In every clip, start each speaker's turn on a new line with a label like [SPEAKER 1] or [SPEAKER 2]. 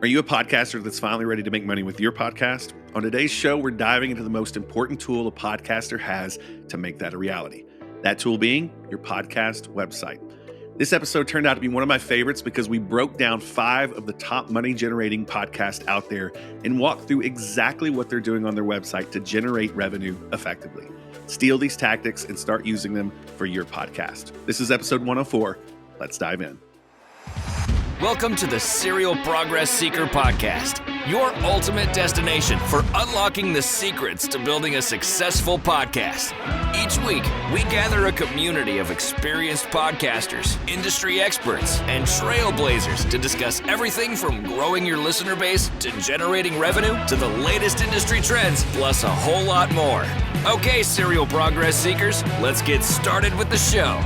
[SPEAKER 1] Are you a podcaster that's finally ready to make money with your podcast? On today's show, we're diving into the most important tool a podcaster has to make that a reality. That tool being your podcast website. This episode turned out to be one of my favorites because we broke down 5 of the top money generating podcasts out there and walked through exactly what they're doing on their website to generate revenue effectively. Steal these tactics and start using them for your podcast. This is episode 104. Let's dive in.
[SPEAKER 2] Welcome to the Serial Progress Seeker Podcast, your ultimate destination for unlocking the secrets to building a successful podcast. Each week, we gather a community of experienced podcasters, industry experts, and trailblazers to discuss everything from growing your listener base to generating revenue to the latest industry trends, plus a whole lot more. Okay, Serial Progress Seekers, let's get started with the show.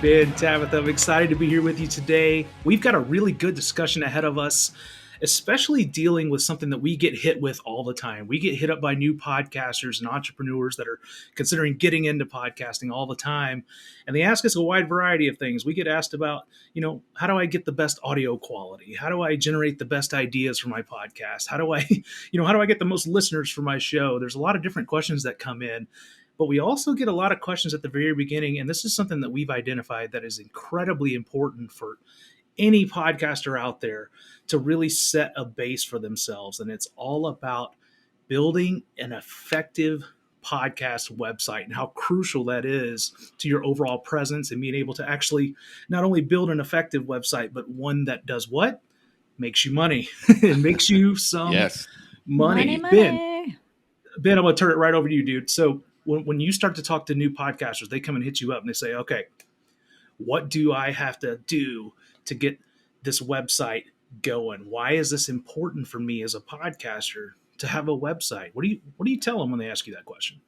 [SPEAKER 3] Ben, Tabitha, I'm excited to be here with you today. We've got a really good discussion ahead of us, especially dealing with something that we get hit with all the time. We get hit up by new podcasters and entrepreneurs that are considering getting into podcasting all the time. And they ask us a wide variety of things. We get asked about, how do I get the best audio quality? How do I generate the best ideas for my podcast? How do I, how do I get the most listeners for my show? There's a lot of different questions that come in. But we also get a lot of questions at the very beginning, and this is something that we've identified that is incredibly important for any podcaster out there to really set a base for themselves. And it's all about building an effective podcast website and how crucial that is to your overall presence and being able to actually not only build an effective website, but one that does what? Makes you money. It makes you some money. Ben, I'm going to turn it right over to you, dude. So when you start to talk to new podcasters, they come and hit you up and they say, okay, what do I have to do to get this website going? Why is this important for me as a podcaster to have a website? What do you tell them when they ask you that question?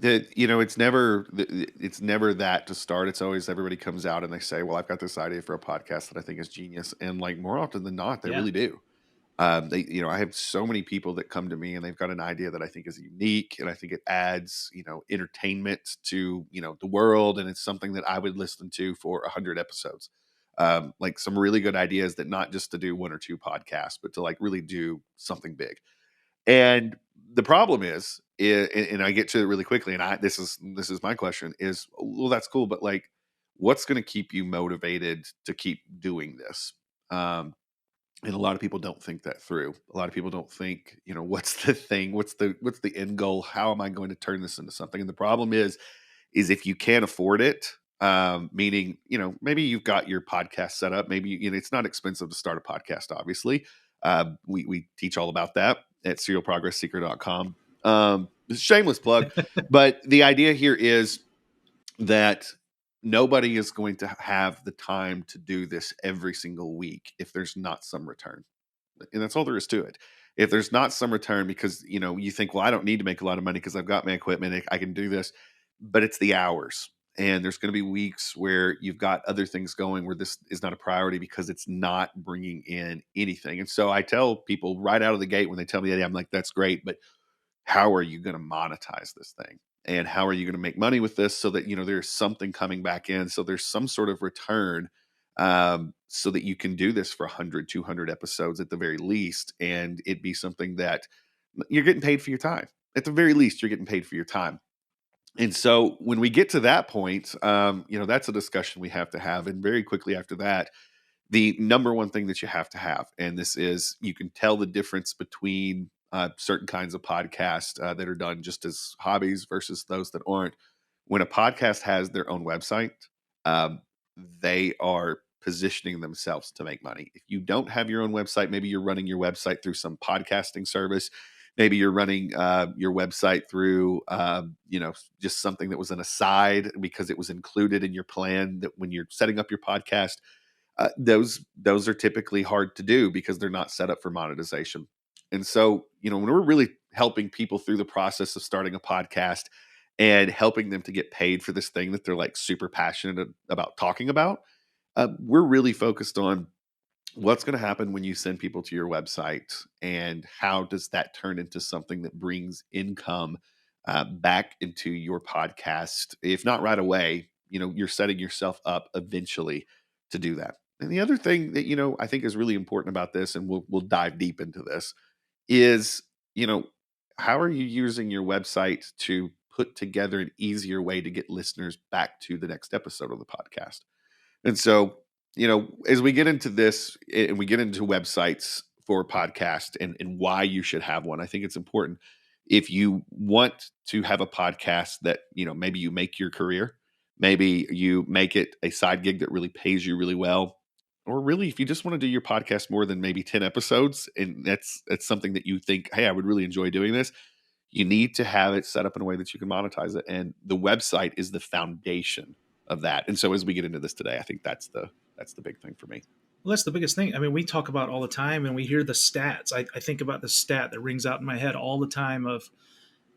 [SPEAKER 1] It's never that to start. It's always everybody comes out and they say, well, I've got this idea for a podcast that I think is genius. And like more often than not, they really do. I have so many people that come to me and they've got an idea that I think is unique and I think it adds, entertainment to, the world. And it's something that I would listen to for 100 episodes. Like some really good ideas that not just to do 1 or 2 podcasts, but to like really do something big. And the problem is, and I get to it really quickly. And this is my question is, well, that's cool. But like, what's going to keep you motivated to keep doing this? And a lot of people don't think that through. A lot of people don't think, what's the thing? What's the end goal? How am I going to turn this into something? And the problem is if you can't afford it, meaning, maybe you've got your podcast set up. Maybe, it's not expensive to start a podcast, obviously. We teach all about that at serialprogressseeker.com. Shameless plug. But the idea here is that nobody is going to have the time to do this every single week if there's not some return. And that's all there is to it. If there's not some return because, you think, well, I don't need to make a lot of money because I've got my equipment, I can do this, but it's the hours. And there's going to be weeks where you've got other things going where this is not a priority because it's not bringing in anything. And so I tell people right out of the gate when they tell me that, I'm like, that's great, but how are you going to monetize this thing? And how are you going to make money with this so that, there's something coming back in. So there's some sort of return so that you can do this for 100, 200 episodes at the very least. And it be something that you're getting paid for your time. At the very least, you're getting paid for your time. And so when we get to that point, that's a discussion we have to have. And very quickly after that, the number one thing that you have to have, and this is you can tell the difference between certain kinds of podcasts that are done just as hobbies versus those that aren't. When a podcast has their own website, they are positioning themselves to make money. If you don't have your own website, maybe you're running your website through some podcasting service. Maybe you're running your website through, just something that was an aside because it was included in your plan that when you're setting up your podcast, those are typically hard to do because they're not set up for monetization. And so, when we're really helping people through the process of starting a podcast and helping them to get paid for this thing that they're like super passionate about talking about, we're really focused on what's going to happen when you send people to your website and how does that turn into something that brings income back into your podcast. If not right away, you're setting yourself up eventually to do that. And the other thing that, I think is really important about this, and we'll dive deep into this, is, how are you using your website to put together an easier way to get listeners back to the next episode of the podcast? And so, as we get into this and we get into websites for podcast and why you should have one, I think it's important. If you want to have a podcast that, maybe you make your career, maybe you make it a side gig that really pays you really well, or really if you just want to do your podcast more than maybe 10 episodes, and that's something that you think, hey, I would really enjoy doing this, you need to have it set up in a way that you can monetize it. And the website is the foundation of that. And so as we get into this today, I think that's the big thing for me.
[SPEAKER 3] Well, that's the biggest thing. I mean, we talk about all the time and we hear the stats. I think about the stat that rings out in my head all the time of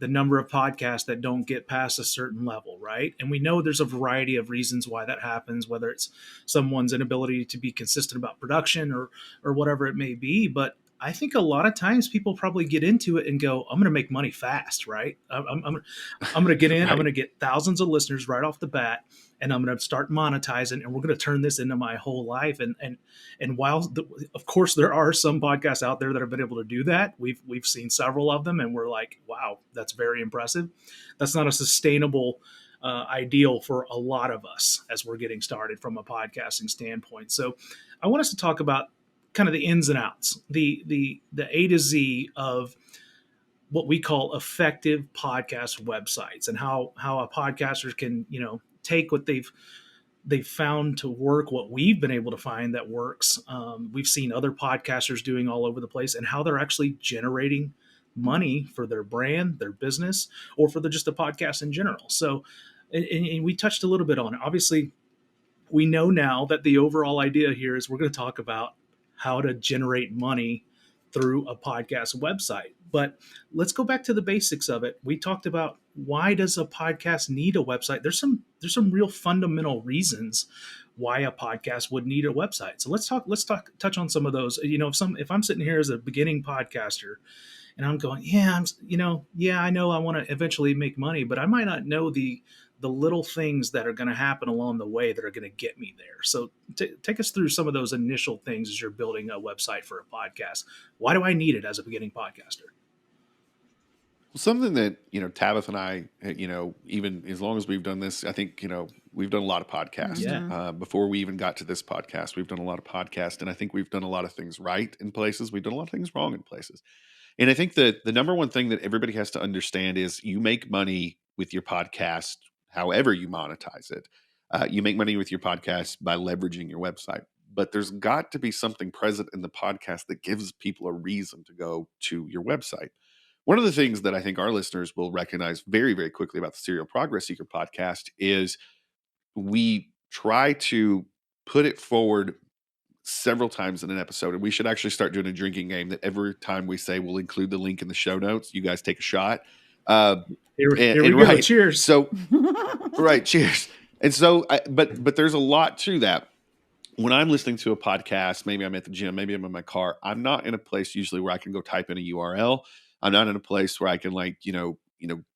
[SPEAKER 3] the number of podcasts that don't get past a certain level, right? And we know there's a variety of reasons why that happens, whether it's someone's inability to be consistent about production or whatever it may be. But I think a lot of times people probably get into it and go, "I'm going to make money fast, right? I'm going to get in. I'm
[SPEAKER 1] Right.
[SPEAKER 3] going to get thousands of listeners right off the bat, and I'm going to start monetizing, and we're going to turn this into my whole life." And while of course there are some podcasts out there that have been able to do that, we've seen several of them, and we're like, wow, that's very impressive. That's not a sustainable ideal for a lot of us as we're getting started from a podcasting standpoint. So I want us to talk about kind of the ins and outs, the A to Z of what we call effective podcast websites, and how a podcaster can take what they've found to work, what we've been able to find that works. We've seen other podcasters doing all over the place, and how they're actually generating money for their brand, their business, or for just the podcast in general. So, and we touched a little bit on it. Obviously, we know now that the overall idea here is we're going to talk about how to generate money through a podcast website. But let's go back to the basics of it. We talked about, why does a podcast need a website? There's some real fundamental reasons why a podcast would need a website. So touch on some of those. If I'm sitting here as a beginning podcaster and I'm going, I know I want to eventually make money, but I might not know the little things that are going to happen along the way that are going to get me there. So take us through some of those initial things as you're building a website for a podcast. Why do I need it as a beginning podcaster?
[SPEAKER 1] Something that, Tabitha and I, even as long as we've done this, I think, we've done a lot of podcasts.
[SPEAKER 3] Yeah.
[SPEAKER 1] Before we even got to this podcast, we've done a lot of podcasts, and I think we've done a lot of things right in places. We've done a lot of things wrong in places. And I think that the number one thing that everybody has to understand is you make money with your podcast, however you monetize it. You make money with your podcast by leveraging your website. But there's got to be something present in the podcast that gives people a reason to go to your website. One of the things that I think our listeners will recognize very, very quickly about the Serial Progress Seeker podcast is we try to put it forward several times in an episode. And we should actually start doing a drinking game that every time we say we'll include the link in the show notes, you guys take a shot.
[SPEAKER 3] Here we go.
[SPEAKER 1] Right.
[SPEAKER 3] Cheers.
[SPEAKER 1] So, right. Cheers. And so, but there's a lot to that. When I'm listening to a podcast, maybe I'm at the gym, maybe I'm in my car, I'm not in a place usually where I can go type in a URL. I'm not in a place where I can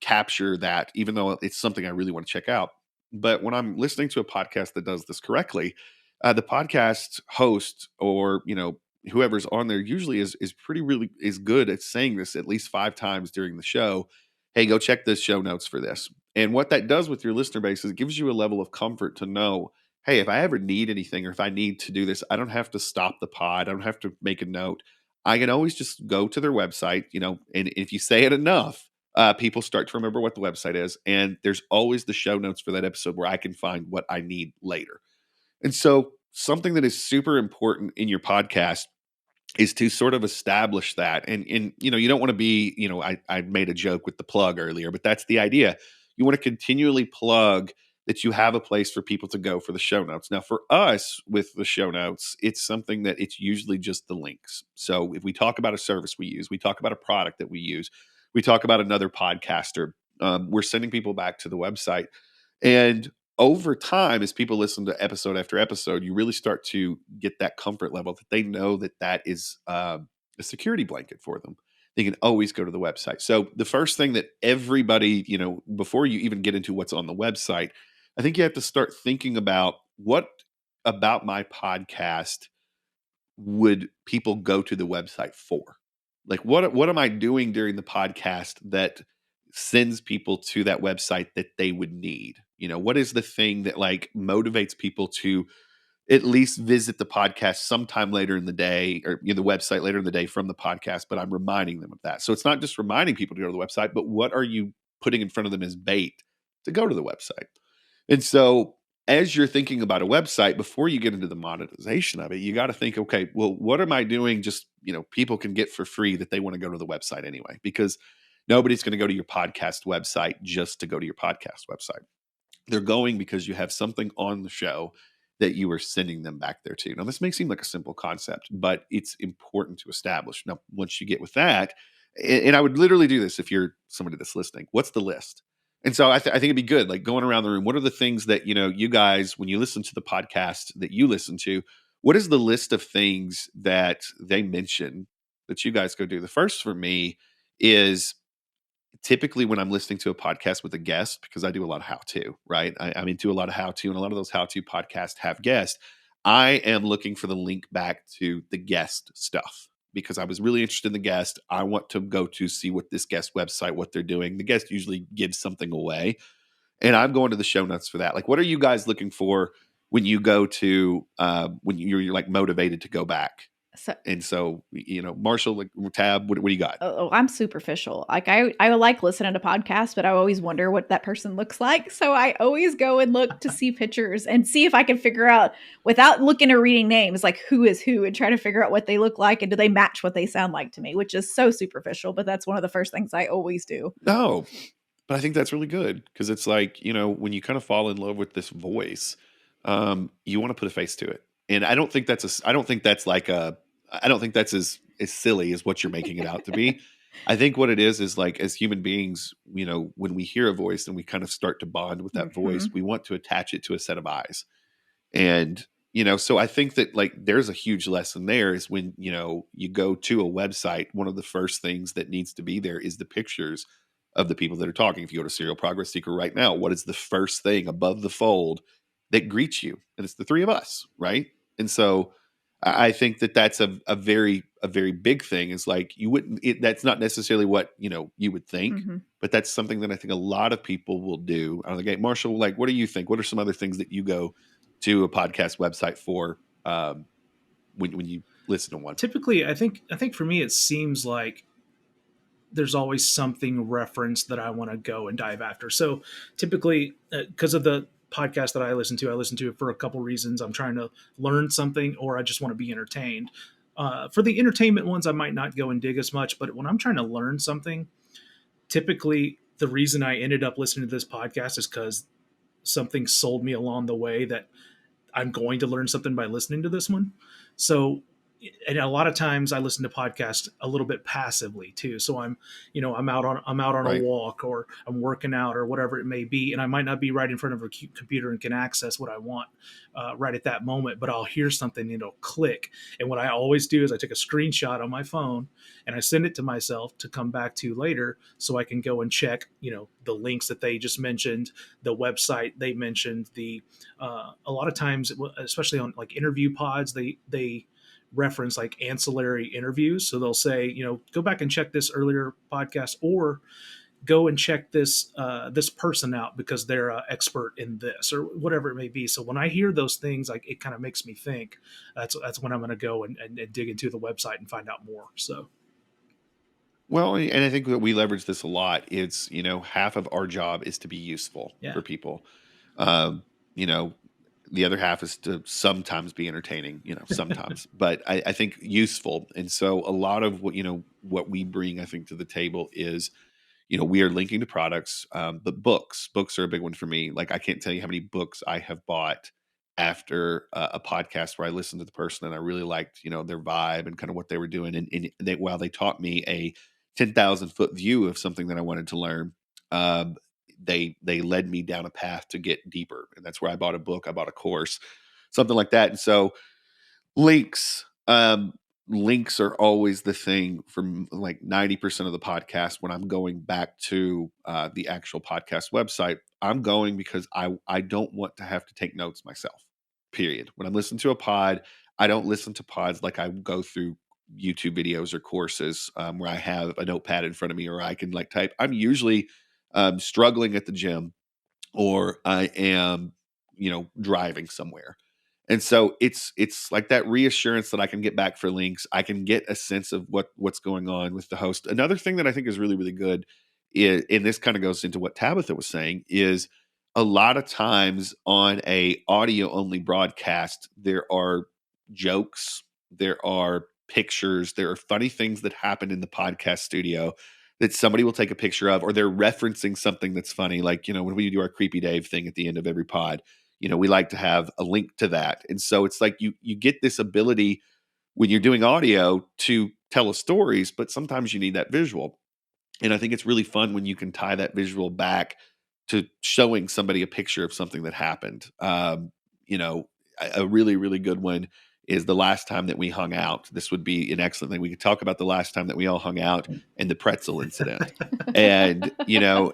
[SPEAKER 1] capture that, even though it's something I really want to check out. But when I'm listening to a podcast that does this correctly, the podcast host or whoever's on there usually is really good at saying this at least 5 times during the show. Hey, go check the show notes for this. And what that does with your listener base is it gives you a level of comfort to know, hey, if I ever need anything or if I need to do this, I don't have to stop the pod. I don't have to make a note. I can always just go to their website, and if you say it enough, people start to remember what the website is. And there's always the show notes for that episode where I can find what I need later. And so something that is super important in your podcast is to sort of establish that. And you don't want to be, I made a joke with the plug earlier, but that's the idea. You want to continually plug that you have a place for people to go for the show notes. Now, for us with the show notes, it's something that it's usually just the links. So if we talk about a service we use, we talk about a product that we use, we talk about another podcaster, we're sending people back to the website. And over time, as people listen to episode after episode, you really start to get that comfort level that they know that is a security blanket for them. They can always go to the website. So the first thing that everybody, before you even get into what's on the website, I think you have to start thinking about what about my podcast would people go to the website for? Like, what am I doing during the podcast that sends people to that website that they would need? What is the thing that like motivates people to at least visit the podcast sometime later in the day, or the website later in the day from the podcast, but I'm reminding them of that. So it's not just reminding people to go to the website, but what are you putting in front of them as bait to go to the website? And so as you're thinking about a website, before you get into the monetization of it, you got to think, okay, well, what am I doing? Just, people can get for free that they want to go to the website anyway, because nobody's going to go to your podcast website just to go to your podcast website. They're going because you have something on the show that you are sending them back there to. Now, this may seem like a simple concept, but it's important to establish. Now, once you get with that, and I would literally do this if you're somebody that's listening, what's the list? And so I think it'd be good, like going around the room. What are the things that, you guys, when you listen to the podcast that you listen to, what is the list of things that they mention that you guys go do? The first for me is typically when I'm listening to a podcast with a guest, because I do a lot of how to, right? I'm into a lot of how to, and a lot of those how to podcasts have guests. I am looking for the link back to the guest stuff because I was really interested in the guest. I want to go to see what this guest website, what they're doing. The guest usually gives something away, and I'm going to the show notes for that. Like, what are you guys looking for when you go to when you're like motivated to go back?
[SPEAKER 4] So,
[SPEAKER 1] And so, Marshall, like Tab, what do you got?
[SPEAKER 4] I'm superficial. Like I like listening to podcasts, but I always wonder what that person looks like. So I always go and look to see pictures and see if I can figure out, without looking or reading names, like who is who, and try to figure out what they look like and do they match what they sound like to me, which is so superficial. But that's one of the first things I always do.
[SPEAKER 1] No, but I think that's really good because it's like, when you kind of fall in love with this voice, you want to put a face to it. And I don't think I don't think that's as silly as what you're making it out to be. I think what it is like, as human beings, when we hear a voice and we kind of start to bond with that voice, we want to attach it to a set of eyes. And, so I think that like there's a huge lesson there is when, you go to a website, one of the first things that needs to be there is the pictures of the people that are talking. If you go to Serial Progress Seeker right now, what is the first thing above the fold that greets you? And it's the three of us, right? And so I think that that's a very big thing. Is like that's not necessarily what you would think, but that's something that I think a lot of people will do out of the gate. Marshall, like, what do you think? What are some other things that you go to a podcast website for when you listen to one?
[SPEAKER 3] Typically, I think for me, it seems like there's always something referenced that I want to go and dive after. So typically, because of the podcast that I listen to it for a couple reasons. I'm trying to learn something, or I just want to be entertained. For the entertainment ones, I might not go and dig as much, but when I'm trying to learn something, typically the reason I ended up listening to this podcast is because something sold me along the way that I'm going to learn something by listening to this one. So, and a lot of times I listen to podcasts a little bit passively too. So I'm out on
[SPEAKER 1] Right.
[SPEAKER 3] a walk, or I'm working out, or whatever it may be, and I might not be right in front of a computer and can access what I want right at that moment. But I'll hear something, click, and what I always do is I take a screenshot on my phone and I send it to myself to come back to later, so I can go and check, the links that they just mentioned, the website they mentioned, the a lot of times, especially on like interview pods, they reference like ancillary interviews. So they'll say, go back and check this earlier podcast, or go and check this this person out because they're an expert in this, or whatever it may be. So when I hear those things, like, it kind of makes me think. That's when I'm going to go and dig into the website and find out more. So.
[SPEAKER 1] Well, and I think that we leverage this a lot. It's, half of our job is to be useful
[SPEAKER 3] Yeah.
[SPEAKER 1] for people. You know, the other half is to sometimes be entertaining, sometimes, but I think useful. And so a lot of what we bring, I think, to the table is, we are linking to products, but books are a big one for me. Like, I can't tell you how many books I have bought after a podcast where I listened to the person and I really liked, their vibe and kind of what they were doing. And while they taught me a 10,000 foot view of something that I wanted to learn, they led me down a path to get deeper. And that's where I bought a book, I bought a course, something like that. And so links, links are always the thing for like 90% of the podcast. When I'm going back to the actual podcast website, I'm going because I don't want to have to take notes myself, period. When I'm listening to a pod, I don't listen to pods like I go through YouTube videos or courses where I have a notepad in front of me or I can like type. I'm usually struggling at the gym or I am, driving somewhere. And so it's like that reassurance that I can get back for links. I can get a sense of what's going on with the host. Another thing that I think is really, really good is, and this kind of goes into what Tabitha was saying, is a lot of times on a audio only broadcast, there are jokes, there are pictures, there are funny things that happen in the podcast studio that somebody will take a picture of, or they're referencing something that's funny. Like, when we do our Creepy Dave thing at the end of every pod, we like to have a link to that. And so it's like you get this ability when you're doing audio to tell us stories, but sometimes you need that visual. And I think it's really fun when you can tie that visual back to showing somebody a picture of something that happened. A really, really good one is the last time that we hung out. This would be an excellent thing. We could talk about the last time that we all hung out and the pretzel incident. And,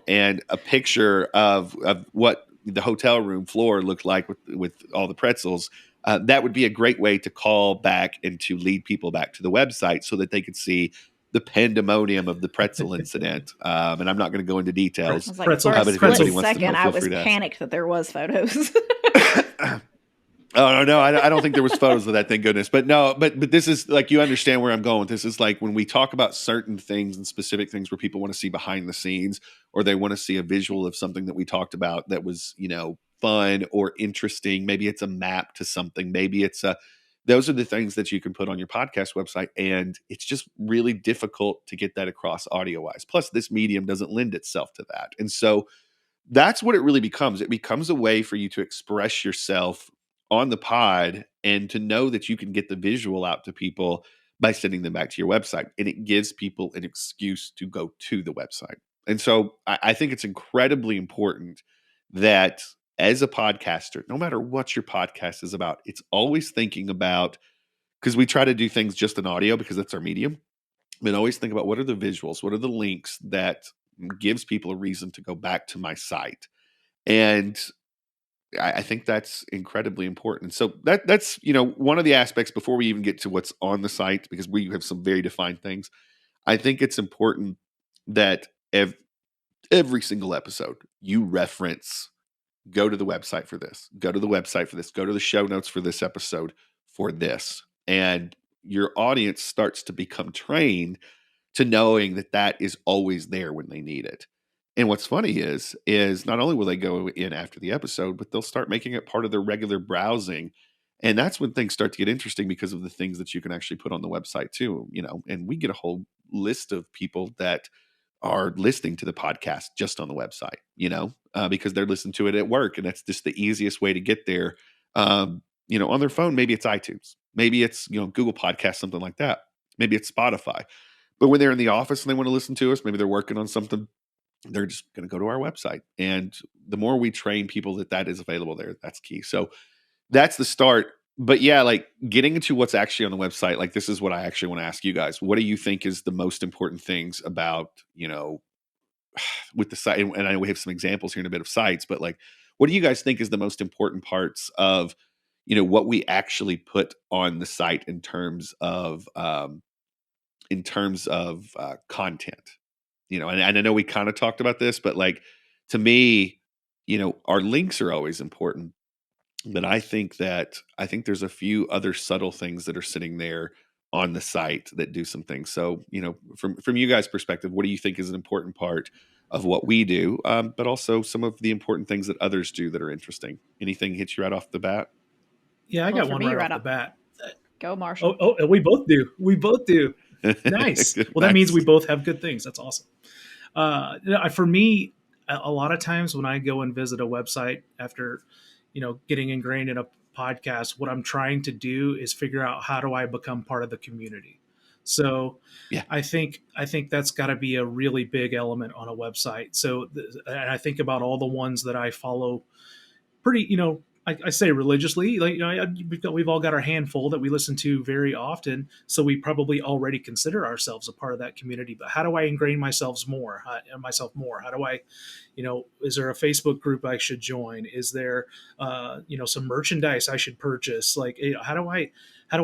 [SPEAKER 1] and a picture of what the hotel room floor looked like with all the pretzels. That would be a great way to call back and to lead people back to the website so that they could see the pandemonium of the pretzel incident. And I'm not going to go into
[SPEAKER 4] I
[SPEAKER 1] details.
[SPEAKER 4] was like,
[SPEAKER 3] Pretzel-
[SPEAKER 4] for a
[SPEAKER 1] but if
[SPEAKER 4] split
[SPEAKER 1] anybody wants to know,
[SPEAKER 4] second, I
[SPEAKER 1] feel
[SPEAKER 4] was
[SPEAKER 1] free to ask.
[SPEAKER 4] panicked that there was photos.
[SPEAKER 1] Oh no, I don't think there was photos of that. Thank goodness. But no, but this is like, you understand where I'm going. This is like when we talk about certain things and specific things where people want to see behind the scenes, or they want to see a visual of something that we talked about that was, fun or interesting. Maybe it's a map to something. Maybe it's those are the things that you can put on your podcast website, and it's just really difficult to get that across audio wise. Plus, this medium doesn't lend itself to that, and so that's what it really becomes. It becomes a way for you to express yourself on the pod and to know that you can get the visual out to people by sending them back to your website. And it gives people an excuse to go to the website. And so I think it's incredibly important that as a podcaster, no matter what your podcast is about, it's always thinking about, because we try to do things just in audio because that's our medium, but always think about what are the visuals, what are the links that gives people a reason to go back to my site. And I think that's incredibly important. So that's one of the aspects before we even get to what's on the site, because we have some very defined things. I think it's important that every single episode you reference, go to the website for this, go to the website for this, go to the show notes for this episode for this, and your audience starts to become trained to knowing that that is always there when they need it. And what's funny is not only will they go in after the episode, but they'll start making it part of their regular browsing. And that's when things start to get interesting because of the things that you can actually put on the website too, and we get a whole list of people that are listening to the podcast just on the website, because they're listening to it at work. And that's just the easiest way to get there. On their phone, maybe it's iTunes, maybe it's, Google Podcast, something like that. Maybe it's Spotify. But when they're in the office and they want to listen to us, maybe they're working on something, they're just going to go to our website. And the more we train people that is available there, that's key. So that's the start. But yeah, like getting into what's actually on the website, like this is what I actually want to ask you guys. What do you think is the most important things about, with the site? And I know we have some examples here in a bit of sites, but like, what do you guys think is the most important parts of, what we actually put on the site in terms of content, and I know we kind of talked about this, but like, to me, our links are always important, but I think there's a few other subtle things that are sitting there on the site that do some things. So, from you guys' perspective, what do you think is an important part of what we do, but also some of the important things that others do that are interesting? Anything hit you right off the bat?
[SPEAKER 3] Yeah, I
[SPEAKER 4] Well,
[SPEAKER 3] got
[SPEAKER 4] for
[SPEAKER 3] one
[SPEAKER 4] me,
[SPEAKER 3] right
[SPEAKER 4] right
[SPEAKER 3] off the
[SPEAKER 4] up.
[SPEAKER 3] bat.
[SPEAKER 4] Go, Marshall.
[SPEAKER 3] Oh, we both do. We both do. Nice. Well, that means
[SPEAKER 1] Nice.
[SPEAKER 3] we both have good things. That's awesome. For me, a lot of times when I go and visit a website after, getting ingrained in a podcast, what I'm trying to do is figure out how do I become part of the community. So
[SPEAKER 1] Yeah.
[SPEAKER 3] I think that's got to be a really big element on a website. So and I think about all the ones that I follow pretty, I say religiously, like, we've all got our handful that we listen to very often, so we probably already consider ourselves a part of that community. But how do I ingrain myself more? How do I, is there a Facebook group I should join? Is there, some merchandise I should purchase? Like, how do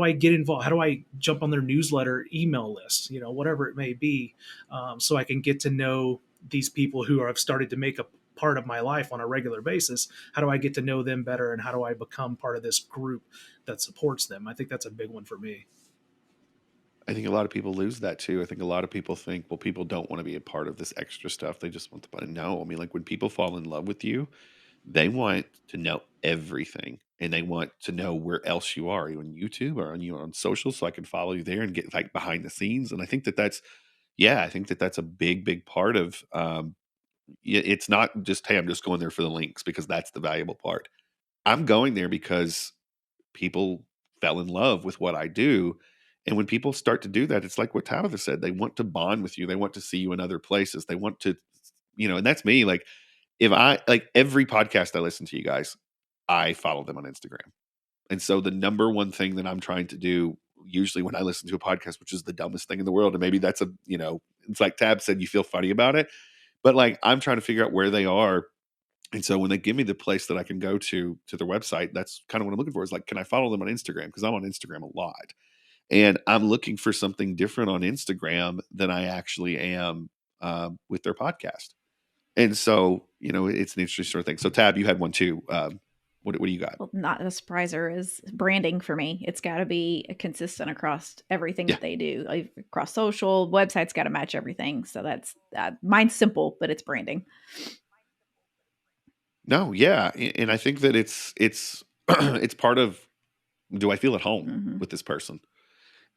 [SPEAKER 3] I get involved? How do I jump on their newsletter, email list? Whatever it may be, so I can get to know these people who have started to make a part of my life on a regular basis. How do I get to know them better, and how do I become part of this group that supports them? I think that's a big one for me.
[SPEAKER 1] I think a lot of people lose that too. I think a lot of people think, well, people don't want to be a part of this extra stuff. They just want the money. No, I mean, like when people fall in love with you, they want to know everything and they want to know where else you are. Are you on YouTube or on you on social so I can follow you there and get like behind the scenes? And I think that that's, yeah, I think that that's a big, big part of, it's not just, hey, I'm just going there for the links because that's the valuable part. I'm going there because people fell in love with what I do. And when people start to do that, it's like what Tabitha said. They want to bond with you. They want to see you in other places. They want to, and that's me. Like if I like every podcast I listen to, you guys, I follow them on Instagram. And so the number one thing that I'm trying to do usually when I listen to a podcast, which is the dumbest thing in the world, and maybe that's it's like Tab said, you feel funny about it. But like I'm trying to figure out where they are. And so when they give me the place that I can go to their website, that's kind of what I'm looking for is like, can I follow them on Instagram? Because I'm on Instagram a lot. And I'm looking for something different on Instagram than I actually am with their podcast. And so, it's an interesting sort of thing. So Tab, you had one too. What do you got?
[SPEAKER 4] Well, not a surpriser is branding for me. It's got to be consistent across everything
[SPEAKER 1] Yeah.
[SPEAKER 4] that they do, like across social websites. Got to match everything. So that's mine's simple, but it's branding.
[SPEAKER 1] No, yeah. And I think that it's it's part of, do I feel at home
[SPEAKER 4] Mm-hmm.
[SPEAKER 1] with this person?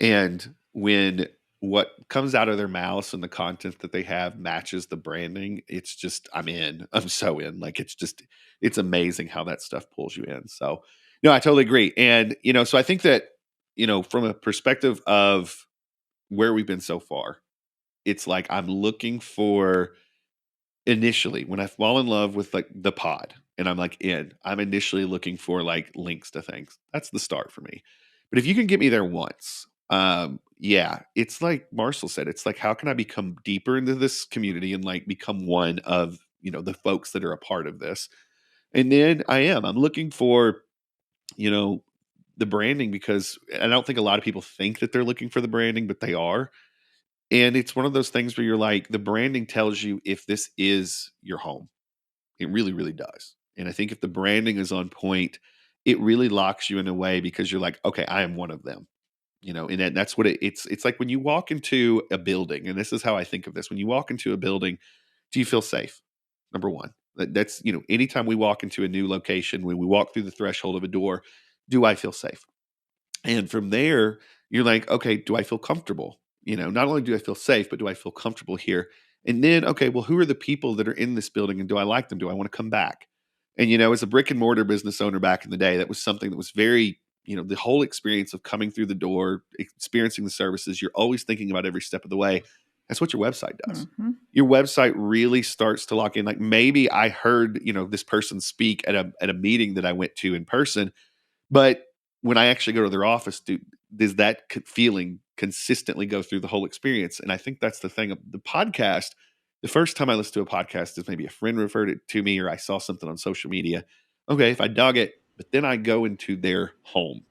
[SPEAKER 1] And when what comes out of their mouths and the content that they have matches the branding, it's just, I'm in. I'm so in. Like it's amazing how that stuff pulls you in. So, no, I totally agree. And, so I think that, from a perspective of where we've been so far, it's like I'm looking for initially when I fall in love with like the pod and I'm like I'm initially looking for like links to things. That's the start for me. But if you can get me there once, yeah, it's like Marshall said, it's like how can I become deeper into this community and like become one of, the folks that are a part of this. And then I'm looking for, you know, the branding because I don't think a lot of people think that they're looking for the branding, but they are. And it's one of those things where you're like, the branding tells you if this is your home. It really, really does. And I think if the branding is on point, it really locks you in a way because you're like, okay, I am one of them. And that's what it's like when you walk into a building, and this is how I think of this. When you walk into a building, do you feel safe? Number one. That's, anytime we walk into a new location, when we walk through the threshold of a door, do I feel safe? And from there, you're like, okay, do I feel comfortable? Not only do I feel safe, but do I feel comfortable here? And then, okay, well, who are the people that are in this building and do I like them? Do I want to come back? And, as a brick and mortar business owner back in the day, that was something that was very, the whole experience of coming through the door, experiencing the services, you're always thinking about every step of the way. That's what your website does.
[SPEAKER 4] Mm-hmm.
[SPEAKER 1] Your website really starts to lock in. Like maybe I heard, this person speak at a meeting that I went to in person, but when I actually go to their office, does that feeling consistently go through the whole experience? And I think that's the thing of the podcast. The first time I listened to a podcast is maybe a friend referred it to me or I saw something on social media. Okay, if I dug it, but then I go into their home,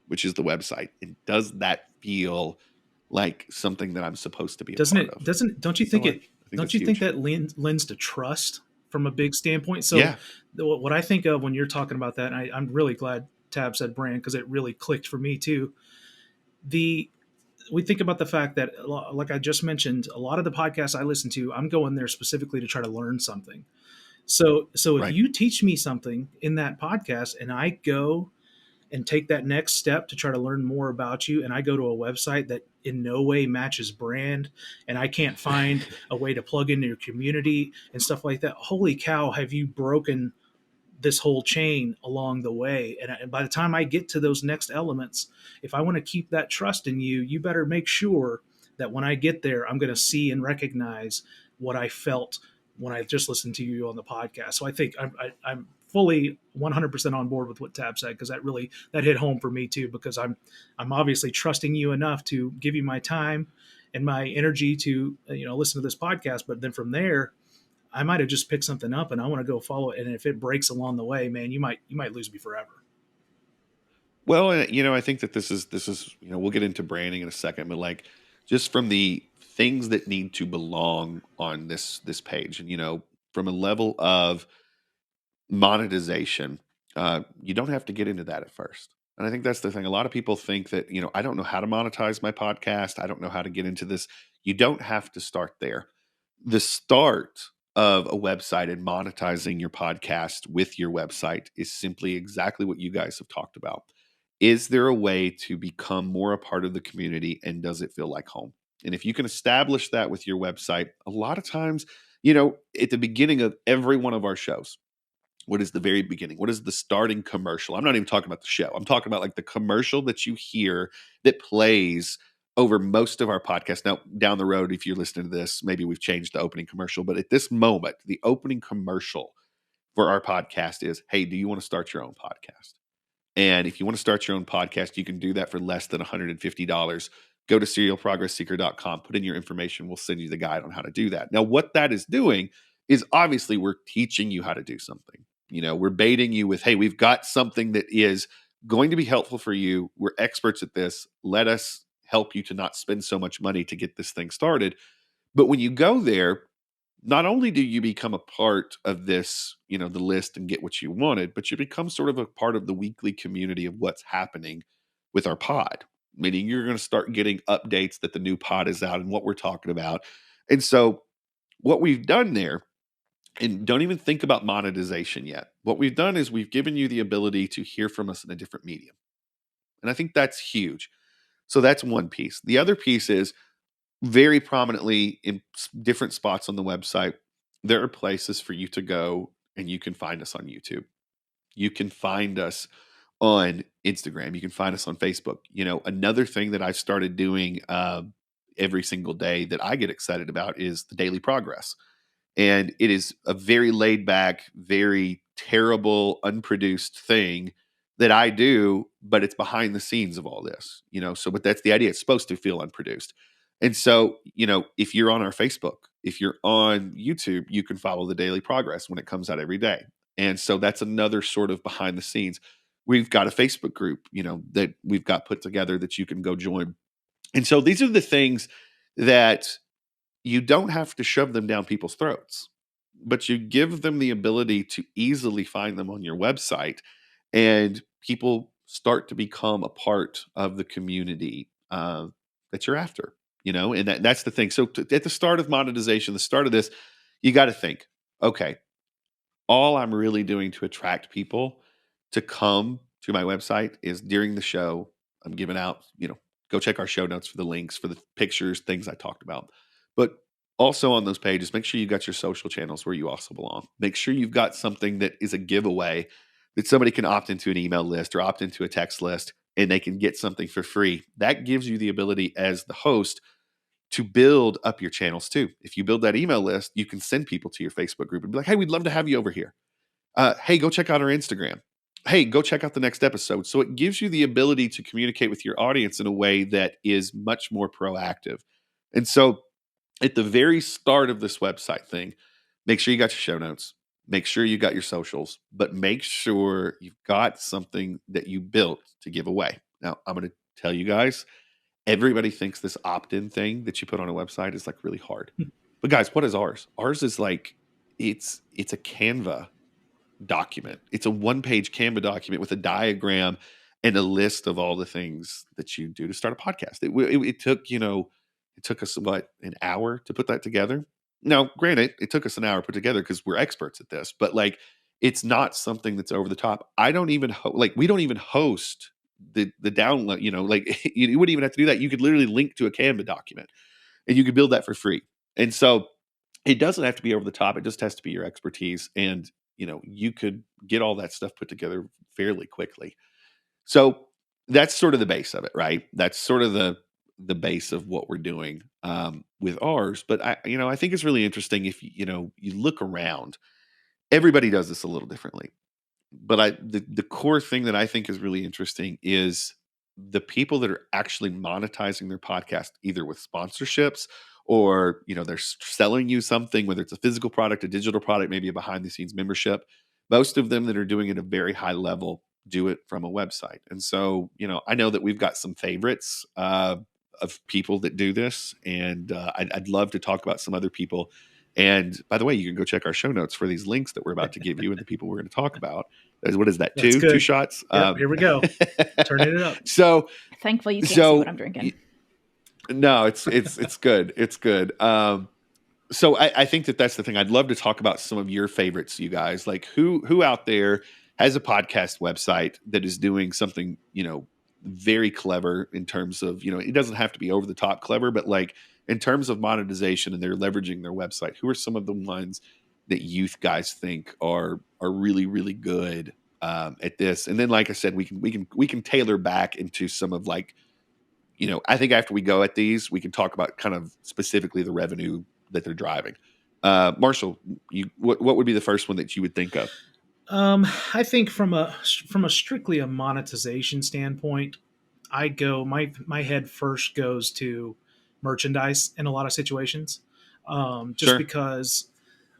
[SPEAKER 1] which is the website. And does that feel like something that I'm supposed to be a
[SPEAKER 3] Doesn't
[SPEAKER 1] part
[SPEAKER 3] it?
[SPEAKER 1] of?
[SPEAKER 3] Doesn't? Don't you
[SPEAKER 1] So
[SPEAKER 3] think
[SPEAKER 1] I
[SPEAKER 3] it?
[SPEAKER 1] think
[SPEAKER 3] Don't
[SPEAKER 1] that's
[SPEAKER 3] you think
[SPEAKER 1] huge.
[SPEAKER 3] that lends to trust from a big standpoint? So,
[SPEAKER 1] Yeah.
[SPEAKER 3] what I think of when you're talking about that, and I'm really glad Tab said brand because it really clicked for me too. We think about the fact that, like I just mentioned, a lot of the podcasts I listen to, I'm going there specifically to try to learn something. So if
[SPEAKER 1] Right.
[SPEAKER 3] you teach me something in that podcast, and I go and take that next step to try to learn more about you, and I go to a website that in no way matches brand, and I can't find a way to plug into your community and stuff like that, holy cow, have you broken this whole chain along the way? And by the time I get to those next elements, if I want to keep that trust in you, you better make sure that when I get there, I'm going to see and recognize what I felt when I just listened to you on the podcast. So I think I'm fully 100% on board with what Tab said, because that hit home for me too, because I'm obviously trusting you enough to give you my time and my energy to listen to this podcast, but then from there I might have just picked something up and I want to go follow it, and if it breaks along the way, man, you might lose me forever.
[SPEAKER 1] Well, I think that this is we'll get into branding in a second, but like just from the things that need to belong on this page, and from a level of monetization, you don't have to get into that at first. And I think that's the thing. A lot of people think that, I don't know how to monetize my podcast. I don't know how to get into this. You don't have to start there. The start of a website and monetizing your podcast with your website is simply exactly what you guys have talked about. Is there a way to become more a part of the community, and does it feel like home? And if you can establish that with your website, a lot of times, at the beginning of every one of our shows, what is the very beginning? What is the starting commercial? I'm not even talking about the show. I'm talking about like the commercial that you hear that plays over most of our podcasts. Now, down the road, if you're listening to this, maybe we've changed the opening commercial, but at this moment, the opening commercial for our podcast is, hey, do you want to start your own podcast? And if you want to start your own podcast, you can do that for less than $150. Go to serialprogressseeker.com, put in your information. We'll send you the guide on how to do that. Now, what that is doing is obviously we're teaching you how to do something. We're baiting you with, hey, we've got something that is going to be helpful for you. We're experts at this. Let us help you to not spend so much money to get this thing started. But when you go there, not only do you become a part of this, the list and get what you wanted, but you become sort of a part of the weekly community of what's happening with our pod. Meaning you're going to start getting updates that the new pod is out and what we're talking about. And so what we've done there, and don't even think about monetization yet. What we've done is we've given you the ability to hear from us in a different medium. And I think that's huge. So that's one piece. The other piece is very prominently in different spots on the website, there are places for you to go, and you can find us on YouTube. You can find us on Instagram. You can find us on Facebook. Another thing that I've started doing every single day that I get excited about is the daily progress. And it is a very laid back, very terrible, unproduced thing that I do, but it's behind the scenes of all this, but that's the idea. It's supposed to feel unproduced. And so, if you're on our Facebook, if you're on YouTube, you can follow the daily progress when it comes out every day. And so that's another sort of behind the scenes. We've got a Facebook group, that we've got put together that you can go join. And so these are the things that you don't have to shove them down people's throats, but you give them the ability to easily find them on your website, and people start to become a part of the community that you're after, and that's the thing. So at the start of monetization, the start of this, you got to think, okay, all I'm really doing to attract people to come to my website is during the show, I'm giving out, go check our show notes for the links, for the pictures, things I talked about. But also on those pages, make sure you got your social channels where you also belong. Make sure you've got something that is a giveaway that somebody can opt into an email list or opt into a text list, and they can get something for free. That gives you the ability as the host to build up your channels too. If you build that email list, you can send people to your Facebook group and be like, hey, we'd love to have you over here. Hey, go check out our Instagram. Hey, go check out the next episode. So it gives you the ability to communicate with your audience in a way that is much more proactive. And so at the very start of this website thing, make sure you got your show notes, make sure you got your socials, but make sure you've got something that you built to give away. Now, I'm going to tell you guys, everybody thinks this opt-in thing that you put on a website is like really hard. But guys, what is ours? Ours is like, it's a Canva document. It's a one-page Canva document with a diagram and a list of all the things that you do to start a podcast. It took, it took us an hour to put that together. Now, granted, it took us an hour to put together because we're experts at this, but like, it's not something that's over the top. I don't even we don't even host the download, like you wouldn't even have to do that. You could literally link to a Canva document and you could build that for free. And so it doesn't have to be over the top. It just has to be your expertise. And, you could get all that stuff put together fairly quickly. So that's sort of the base of it, right? That's sort of the base of what we're doing with ours. But I think it's really interesting if you look around. Everybody does this a little differently. the core thing that I think is really interesting is the people that are actually monetizing their podcast, either with sponsorships or, they're selling you something, whether it's a physical product, a digital product, maybe a behind the scenes membership. Most of them that are doing it at a very high level do it from a website. And so, I know that we've got some favorites of people that do this, and I'd love to talk about some other people. And by the way, you can go check our show notes for these links that we're about to give you and the people we're going to talk about. What is that?
[SPEAKER 3] That's
[SPEAKER 1] Two
[SPEAKER 3] good.
[SPEAKER 1] shots?
[SPEAKER 3] Yep, here we go. Turning it up.
[SPEAKER 1] So
[SPEAKER 4] Thankfully, you can't see what I'm drinking.
[SPEAKER 1] No, it's good. It's good. So I think that's the thing. I'd love to talk about some of your favorites, you guys. Like who out there has a podcast website that is doing something, very clever in terms of, it doesn't have to be over the top clever, but like in terms of monetization and they're leveraging their website. Who are some of the ones that youth guys think are really, really good at this? And then, like I said, we can tailor back into some of like, I think after we go at these, we can talk about kind of specifically the revenue that they're driving. Marshall, what would be the first one that you would think of?
[SPEAKER 3] I think from a strictly a monetization standpoint, I go my head first goes to merchandise in a lot of situations, just
[SPEAKER 1] Sure.
[SPEAKER 3] because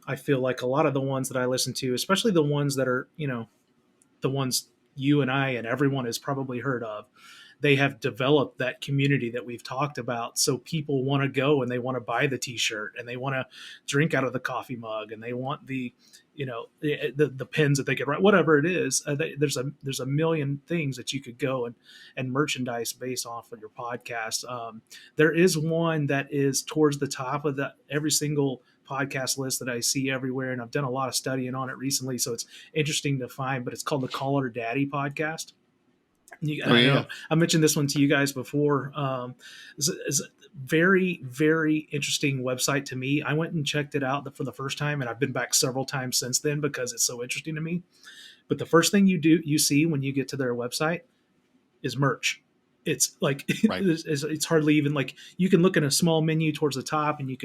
[SPEAKER 3] I feel like a lot of the ones that I listen to, especially the ones that are the ones you and I and everyone has probably heard of, they have developed that community that we've talked about. So people want to go and they want to buy the t-shirt and they want to drink out of the coffee mug and they want the pens that they could write, whatever it is. There's a million things that you could go and merchandise based off of your podcast. There is one that is towards the top of every single podcast list that I see everywhere, and I've done a lot of studying on it recently, so it's interesting to find. But it's called the Call Her Daddy podcast. I know I mentioned this one to you guys before. It's a very, very interesting website to me. I went and checked it out for the first time, and I've been back several times since then because it's so interesting to me. But the first thing you see when you get to their website is merch. It's like
[SPEAKER 1] Right.
[SPEAKER 3] it's hardly even like you can look in a small menu towards the top, and you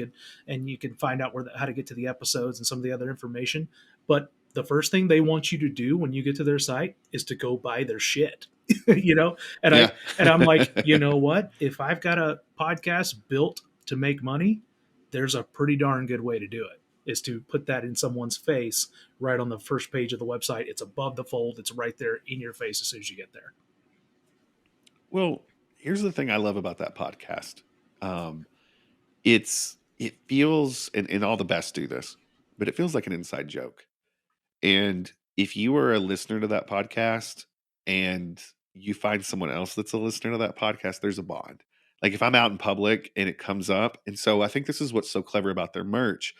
[SPEAKER 3] can find out how to get to the episodes and some of the other information. But the first thing they want you to do when you get to their site is to go buy their shit. And I'm like, you know what? If I've got a podcast built to make money, there's a pretty darn good way to do it, is to put that in someone's face right on the first page of the website. It's above the fold. It's right there in your face as soon as you get there.
[SPEAKER 1] Well, here's the thing I love about that podcast. It feels, and all the best do this, but it feels like an inside joke. And if you are a listener to that podcast and you find someone else that's a listener to that podcast, there's a bond. Like if I'm out in public and it comes up. And so I think this is what's so clever about their merch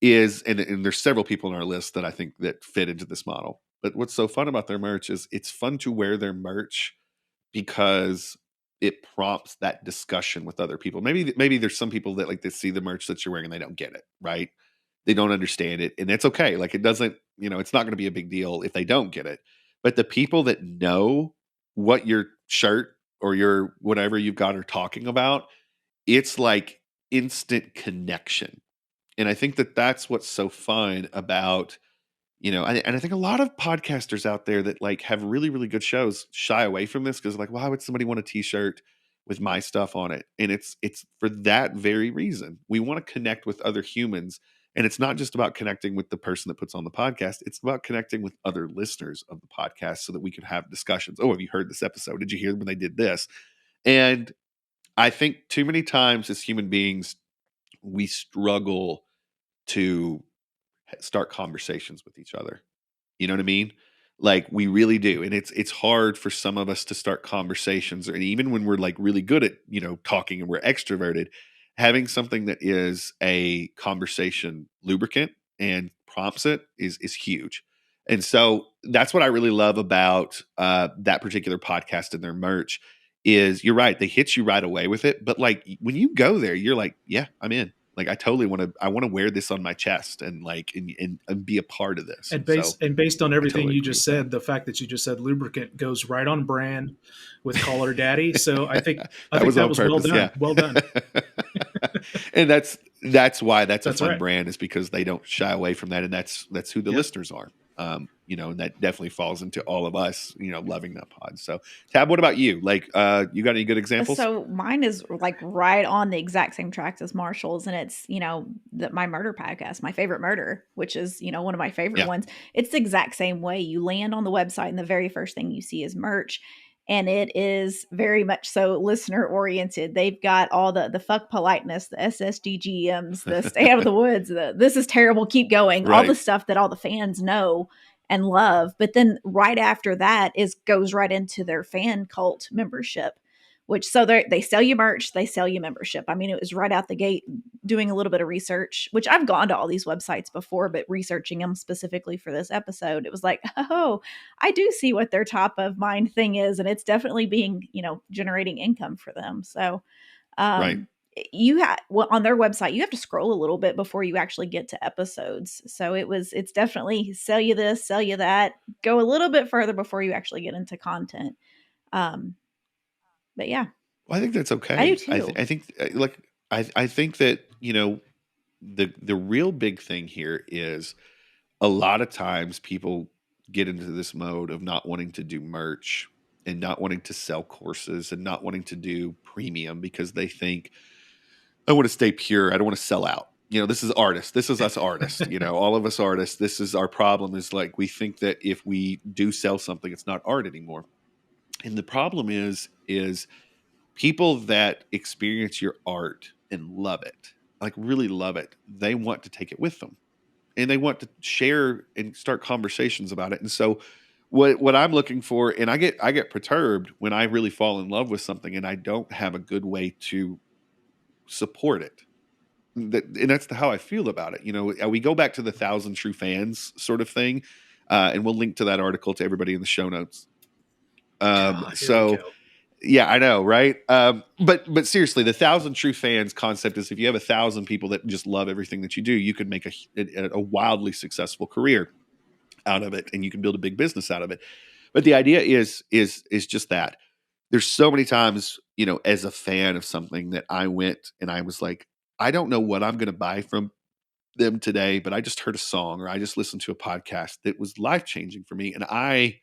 [SPEAKER 1] is, and there's several people on our list that I think that fit into this model. But what's so fun about their merch is it's fun to wear their merch because it prompts that discussion with other people. Maybe there's some people that like to see the merch that you're wearing and they don't get it, right? They don't understand it, and it's okay. Like it doesn't, it's not going to be a big deal if they don't get it. But the people that know what your shirt or your whatever you've got are talking about, it's like instant connection. And I think that that's what's so fun about, and I think a lot of podcasters out there that like have really, really good shows shy away from this because like, why would somebody want a t-shirt with my stuff on it? And it's for that very reason. We want to connect with other humans. And it's not just about connecting with the person that puts on the podcast. It's about connecting with other listeners of the podcast so that we can have discussions. Oh, have you heard this episode? Did you hear when they did this? And I think too many times as human beings, we struggle to start conversations with each other. You know what I mean? Like we really do. And it's hard for some of us to start conversations, or even when we're like really good at, talking and we're extroverted, having something that is a conversation lubricant and prompts it is huge. And so that's what I really love about that particular podcast and their merch is you're right. They hit you right away with it. But like when you go there, you're like, yeah, I'm in. Like I totally want to wear this on my chest and like and be a part of this.
[SPEAKER 3] And based on everything
[SPEAKER 1] totally
[SPEAKER 3] you just said, the fact that you just said lubricant goes right on brand with Call Her Daddy. So I think that was well done.
[SPEAKER 1] Yeah.
[SPEAKER 3] Well done.
[SPEAKER 1] And that's why that's a fun
[SPEAKER 3] right.
[SPEAKER 1] brand, is because they don't shy away from that, and that's who the listeners are. And that definitely falls into all of us, loving that pod. So, Tab, what about you? Like, you got any good examples?
[SPEAKER 4] So mine is like right on the exact same tracks as Marshall's, and it's my murder podcast, my favorite murder, which is one of my favorite
[SPEAKER 1] Yeah.
[SPEAKER 4] ones. It's the exact same way. You land on the website, and the very first thing you see is merch, and it is very much so listener oriented. They've got all the fuck politeness, the SSDGMs, the stay out of the woods, the this is terrible, keep going, all the
[SPEAKER 1] Right.
[SPEAKER 4] stuff that all the fans know and love. But then right after that goes right into their fan cult membership, which so they sell you merch, they sell you membership. I mean, it was right out the gate. Doing a little bit of research, which I've gone to all these websites before, but researching them specifically for this episode, it was like, oh, I do see what their top of mind thing is, and it's definitely being generating income for them. So
[SPEAKER 1] Right.
[SPEAKER 4] on their website, you have to scroll a little bit before you actually get to episodes. So it's definitely sell you this, sell you that, go a little bit further before you actually get into content. But yeah,
[SPEAKER 1] Well, I think that's okay.
[SPEAKER 4] I do too.
[SPEAKER 1] I think that the real big thing here is a lot of times people get into this mode of not wanting to do merch and not wanting to sell courses and not wanting to do premium because they think, I want to stay pure. I don't want to sell out. This is artists. This is us artists. All of us artists. This is our problem, is like we think that if we do sell something, it's not art anymore. And the problem is people that experience your art and love it, like really love it, they want to take it with them and they want to share and start conversations about it. And so what I'm looking for, and I get perturbed when I really fall in love with something and I don't have a good way to support it. And that's how I feel about it. We go back to the 1,000 true fans sort of thing. And we'll link to that article to everybody in the show notes.
[SPEAKER 3] Here we
[SPEAKER 1] So
[SPEAKER 3] go.
[SPEAKER 1] yeah, I know, right? But seriously, the 1,000 true fans concept is if you have 1,000 people that just love everything that you do, you could make a wildly successful career out of it, and you can build a big business out of it. But the idea is just that. There's so many times, as a fan of something that I went and I was like, I don't know what I'm going to buy from them today, but I just heard a song or I just listened to a podcast that was life changing for me, and I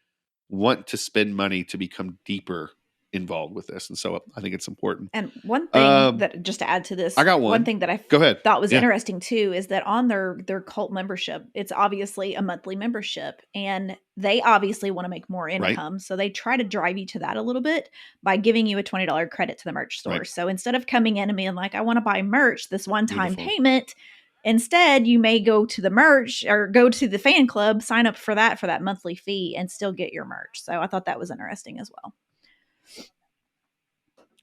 [SPEAKER 1] want to spend money to become deeper involved with this. And so I think it's important.
[SPEAKER 4] And one thing that, just to add to this,
[SPEAKER 1] I got one
[SPEAKER 4] thing that I
[SPEAKER 1] Go ahead.
[SPEAKER 4] thought was
[SPEAKER 1] Yeah.
[SPEAKER 4] interesting too is that on their cult membership, it's obviously a monthly membership, and they obviously want to make more income.
[SPEAKER 1] Right.
[SPEAKER 4] So they try to drive you to that a little bit by giving you a $20 credit to the merch store.
[SPEAKER 1] Right.
[SPEAKER 4] So instead of coming in and being like, I want to buy merch, this one-time
[SPEAKER 1] Beautiful.
[SPEAKER 4] payment, instead you may go to the merch or go to the fan club, sign up for that monthly fee, and still get your merch. So I thought that was interesting as well.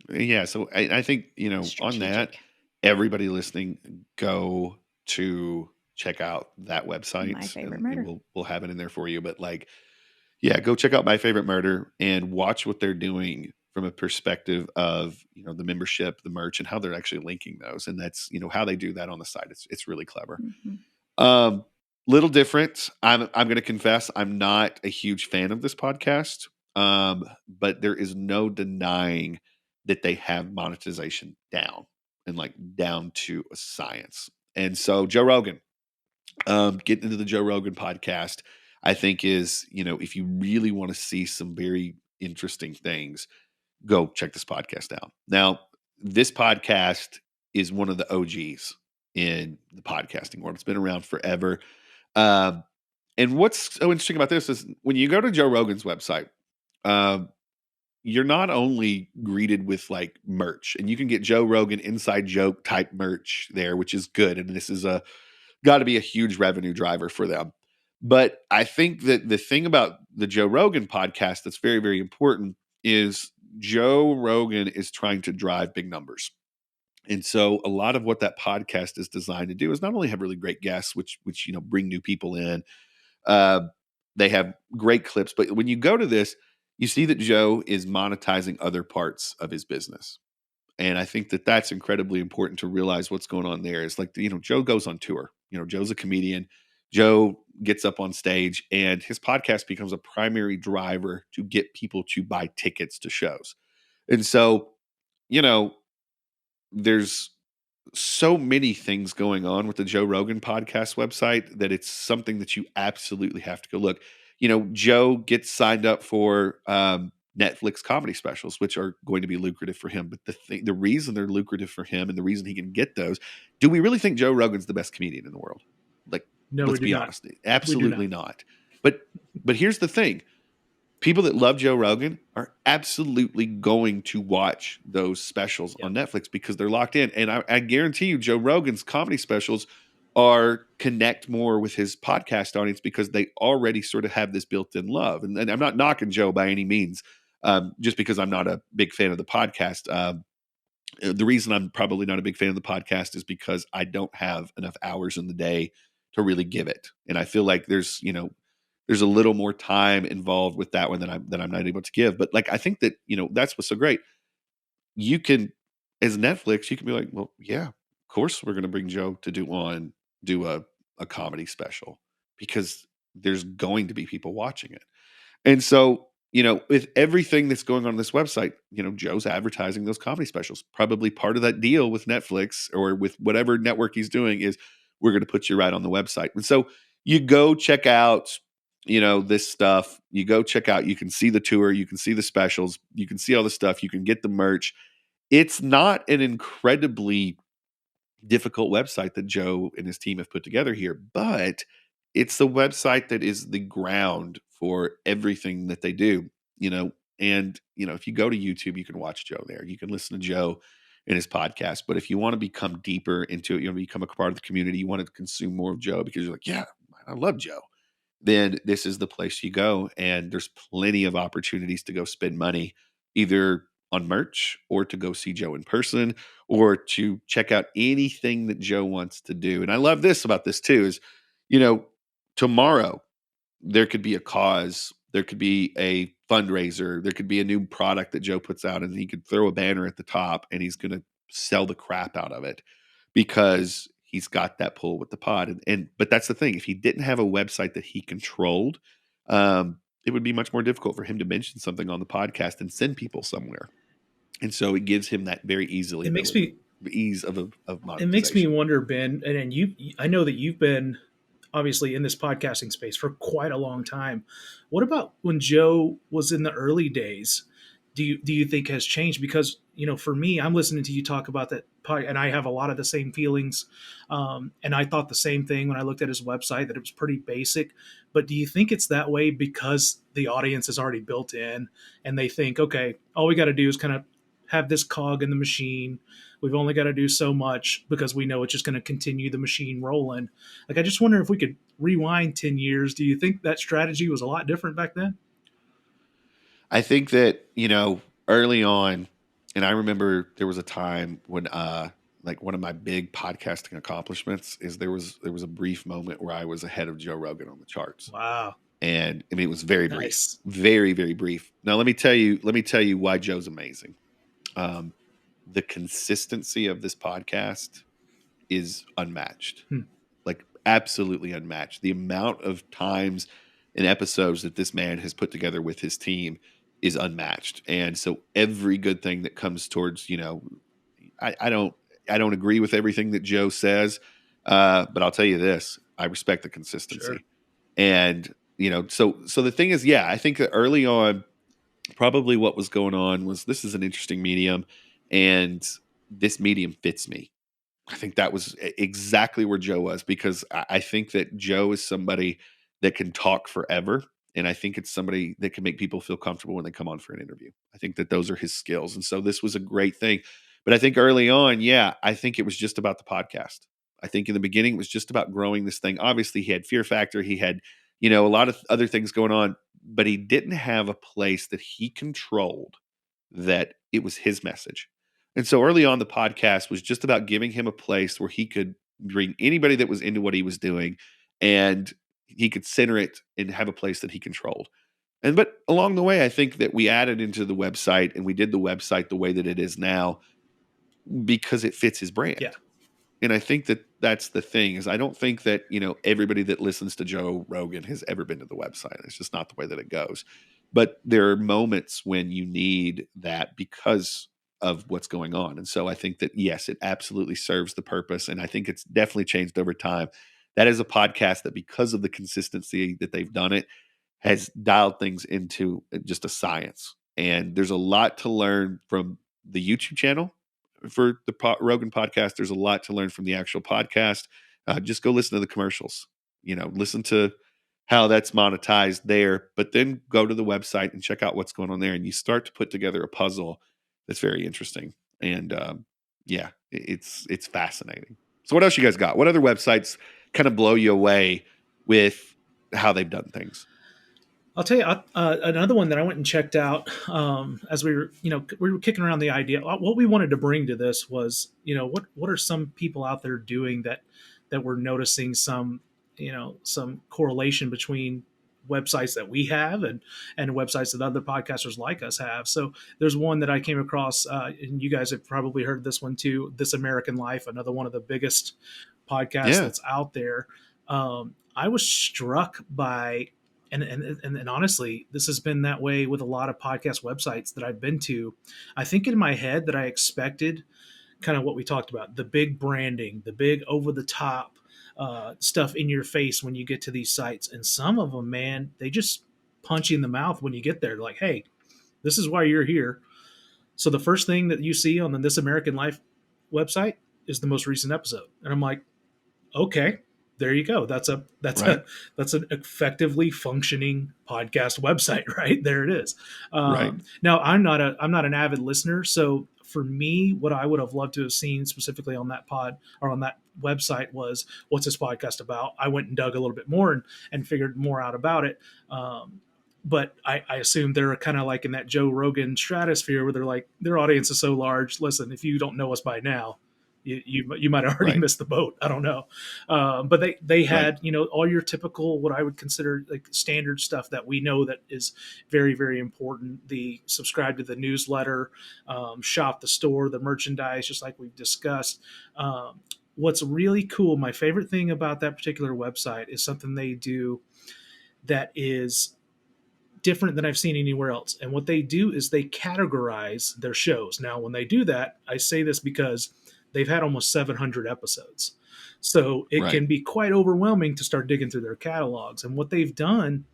[SPEAKER 1] Yeah. So I think, on that, everybody listening, go to check out that website.
[SPEAKER 4] My Favorite Murder.
[SPEAKER 1] And we'll have it in there for you. But go check out My Favorite Murder and watch what they're doing from a perspective of, the membership, the merch, and how they're actually linking those. And that's, how they do that on the site. It's really clever.
[SPEAKER 4] Mm-hmm.
[SPEAKER 1] Little different. I'm going to confess, I'm not a huge fan of this podcast. But there is no denying that they have monetization down and down to a science. And so Joe Rogan, getting into the Joe Rogan podcast, I think is, if you really want to see some very interesting things, go check this podcast out. Now, this podcast is one of the OGs in the podcasting world. It's been around forever. And what's so interesting about this is when you go to Joe Rogan's website, you're not only greeted with merch, and you can get Joe Rogan inside joke type merch there, which is good. And this is got to be a huge revenue driver for them. But I think that the thing about the Joe Rogan podcast that's very, very important is Joe Rogan is trying to drive big numbers. And so a lot of what that podcast is designed to do is not only have really great guests, which bring new people in. They have great clips, but when you go to this, you see that Joe is monetizing other parts of his business. And I think that that's incredibly important to realize what's going on there. It's Joe goes on tour. Joe's a comedian. Joe gets up on stage, and his podcast becomes a primary driver to get people to buy tickets to shows. And so, there's so many things going on with the Joe Rogan podcast website that it's something that you absolutely have to go look. Joe gets signed up for Netflix comedy specials, which are going to be lucrative for him. But the reason they're lucrative for him and the reason he can get those, do we really think Joe Rogan's the best comedian in the world? Like,
[SPEAKER 3] No, we
[SPEAKER 1] let's
[SPEAKER 3] do
[SPEAKER 1] be
[SPEAKER 3] not.
[SPEAKER 1] honest,
[SPEAKER 3] We do not.
[SPEAKER 1] absolutely not. But here's the thing: people that love Joe Rogan are absolutely going to watch those specials
[SPEAKER 3] Yep.
[SPEAKER 1] on Netflix because they're locked in. And I guarantee you, Joe Rogan's comedy specials are connect more with his podcast audience because they already sort of have this built-in love. And I'm not knocking Joe by any means, just because I'm not a big fan of the podcast. The reason I'm probably not a big fan of the podcast is because I don't have enough hours in the day to really give it. And I feel like there's a little more time involved with that one that I'm not able to give. But like I think that, that's what's so great. You can, as Netflix, you can be like, well, yeah, of course we're gonna bring Joe to do a comedy special because there's going to be people watching it. And so, with everything that's going on this website, Joe's advertising those comedy specials. Probably part of that deal with Netflix or with whatever network he's doing is we're going to put you right on the website. And so you go check out, this stuff. You go check out, you can see the tour, you can see the specials, you can see all the stuff, you can get the merch. It's not an incredibly difficult website that Joe and his team have put together here, but it's the website that is the ground for everything that they do, and if you go to YouTube, you can watch Joe there. You can listen to Joe in his podcast. But if you want to become deeper into it, you want to become a part of the community, you want to consume more of Joe because you're like, yeah, I love Joe, then this is the place you go. And there's plenty of opportunities to go spend money either on merch or to go see Joe in person or to check out anything that Joe wants to do. And I love this about this too is, you know, tomorrow there could be a cause, there could be a fundraiser, there could be a new product that Joe puts out and he could throw a banner at the top and he's going to sell the crap out of it because he's got that pull with the pod. But that's the thing. If he didn't have a website that he controlled, it would be much more difficult for him to mention something on the podcast and send people somewhere. And so it gives him that very easily
[SPEAKER 3] It makes me
[SPEAKER 1] ease of
[SPEAKER 3] it
[SPEAKER 1] monetization.
[SPEAKER 3] makes me wonder, Ben, and I know that you've been obviously in this podcasting space for quite a long time. What about when Joe was in the early days? Do you think has changed? Because for me, I'm listening to you talk about that, and I have a lot of the same feelings. And I thought the same thing when I looked at his website that it was pretty basic. But do you think it's that way because the audience is already built in, and they think, okay, all we got to do is kind of have this cog in the machine. We've only got to do so much because we know it's just going to continue the machine rolling. Like, I just wonder if we could rewind 10 years. Do you think that strategy was a lot different back then?
[SPEAKER 1] I think that, early on, and I remember there was a time when like one of my big podcasting accomplishments is there was a brief moment where I was ahead of Joe Rogan on the charts.
[SPEAKER 3] Wow.
[SPEAKER 1] And I mean it was very brief.
[SPEAKER 3] Nice.
[SPEAKER 1] Very, very brief. Now let me tell you why Joe's amazing. Um, the consistency of this podcast is unmatched.
[SPEAKER 3] Hmm.
[SPEAKER 1] Like absolutely unmatched. The amount of times and episodes that this man has put together with his team is unmatched. And so every good thing that comes towards, I don't agree with everything that Joe says, but I'll tell you this: I respect the consistency.
[SPEAKER 3] Sure.
[SPEAKER 1] And so the thing is, yeah, I think that early on, probably what was going on was this is an interesting medium, and this medium fits me. I think that was exactly where Joe was because I think that Joe is somebody that can talk forever. And I think it's somebody that can make people feel comfortable when they come on for an interview. I think that those are his skills. And so this was a great thing. But I think early on, yeah, I think it was just about the podcast. I think in the beginning, it was just about growing this thing. Obviously, he had Fear Factor. He had, a lot of other things going on, but he didn't have a place that he controlled that it was his message. And so early on, the podcast was just about giving him a place where he could bring anybody that was into what he was doing and he could center it and have a place that he controlled. But along the way, I think that we added into the website and we did the website the way that it is now because it fits his brand.
[SPEAKER 3] Yeah.
[SPEAKER 1] And I think that that's the thing is I don't think that, everybody that listens to Joe Rogan has ever been to the website. It's just not the way that it goes. But there are moments when you need that because of what's going on. And so I think that, yes, it absolutely serves the purpose. And I think it's definitely changed over time. That is a podcast that, because of the consistency that they've done it, has dialed things into just a science. And there's a lot to learn from the YouTube channel for the Rogan podcast. There's a lot to learn from the actual podcast. Just go listen to the commercials, listen to how that's monetized there, but then go to the website and check out what's going on there. And you start to put together a puzzle that's very interesting. And yeah, it's fascinating. So what else you guys got? What other websites kind of blow you away with how they've done things?
[SPEAKER 3] I'll tell you another one that I went and checked out as we were kicking around the idea. What we wanted to bring to this was, what are some people out there doing that we're noticing some correlation between websites that we have and websites that other podcasters like us have. So there's one that I came across, and you guys have probably heard this one too. This American Life, another one of the biggest podcasts that's out there. I was struck by. And honestly, this has been that way with a lot of podcast websites that I've been to. I think in my head that I expected kind of what we talked about, the big branding, the big over the top stuff in your face when you get to these sites. And some of them, man, they just punch you in the mouth when you get there. Like, hey, this is why you're here. So the first thing that you see on the This American Life website is the most recent episode. And I'm like, okay, there you go. That's an effectively functioning podcast website, right? There it is.
[SPEAKER 1] Right.
[SPEAKER 3] Now I'm not an avid listener, so for me, what I would have loved to have seen specifically on that pod or on that website was, what's this podcast about? I went and dug a little bit more and figured more out about it. But I assume they're kind of like in that Joe Rogan stratosphere where they're like, their audience is so large. Listen, if you don't know us by now, you might have already missed the boat. I don't know. But they had, all your typical, what I would consider like standard stuff that we know that is very, very important. The subscribe to the newsletter, shop the store, the merchandise, just like we've discussed. What's really cool, my favorite thing about that particular website is something they do that is different than I've seen anywhere else. And what they do is they categorize their shows. Now, when they do that, I say this because they've had almost 700 episodes. So it can be quite overwhelming to start digging through their catalogs. And what they've done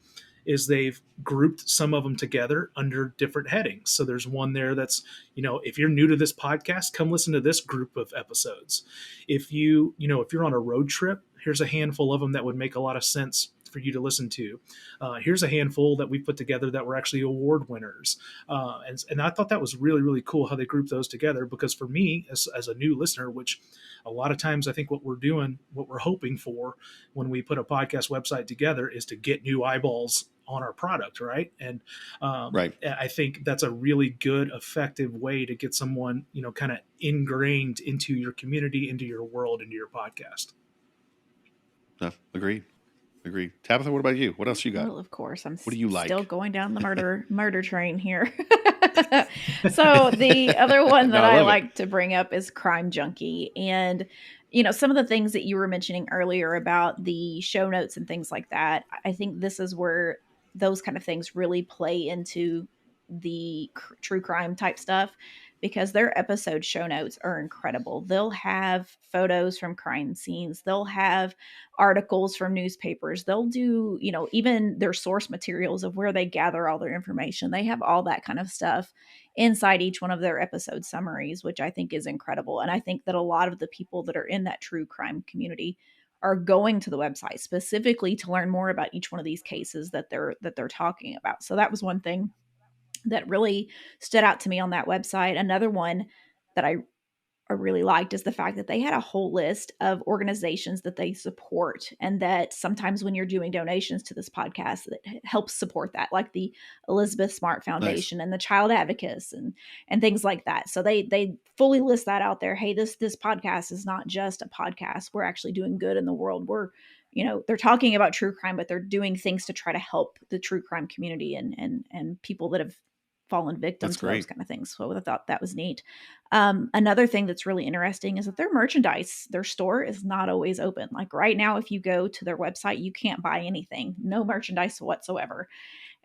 [SPEAKER 3] is they've grouped some of them together under different headings. So there's one there that's, if you're new to this podcast, come listen to this group of episodes. If you're on a road trip, here's a handful of them that would make a lot of sense for you to listen to. Here's a handful that we put together that were actually award winners. And I thought that was really, really cool how they grouped those together, because for me as a new listener, which a lot of times I think what we're hoping for when we put a podcast website together is to get new eyeballs on our product. Right. And I think that's a really good, effective way to get someone, kind of ingrained into your community, into your world, into your podcast.
[SPEAKER 1] Agreed. Tabitha, what about you? What else you got?
[SPEAKER 4] Well, of course, I'm
[SPEAKER 1] what do you like?
[SPEAKER 4] Still going down the murder train here. So the other one that I like to bring up is Crime Junkie. And, some of the things that you were mentioning earlier about the show notes and things like that, I think this is where those kind of things really play into the true crime type stuff, because their episode show notes are incredible. They'll have photos from crime scenes. They'll have articles from newspapers. They'll do, even their source materials of where they gather all their information. They have all that kind of stuff inside each one of their episode summaries, which I think is incredible. And I think that a lot of the people that are in that true crime community are going to the website specifically to learn more about each one of these cases that they're talking about. So that was one thing that really stood out to me on that website. Another one that I really liked is the fact that they had a whole list of organizations that they support, and that sometimes when you're doing donations to this podcast, that helps support that, like the Elizabeth Smart Foundation and the Child Advocates and things like that. So they fully list that out there. Hey, this podcast is not just a podcast. We're actually doing good in the world. We're, they're talking about true crime, but they're doing things to try to help the true crime community and people that have fallen victims to those kind of things. So I thought that was neat. Another thing that's really interesting is that their merchandise, their store is not always open. Like right now, if you go to their website, you can't buy anything, no merchandise whatsoever.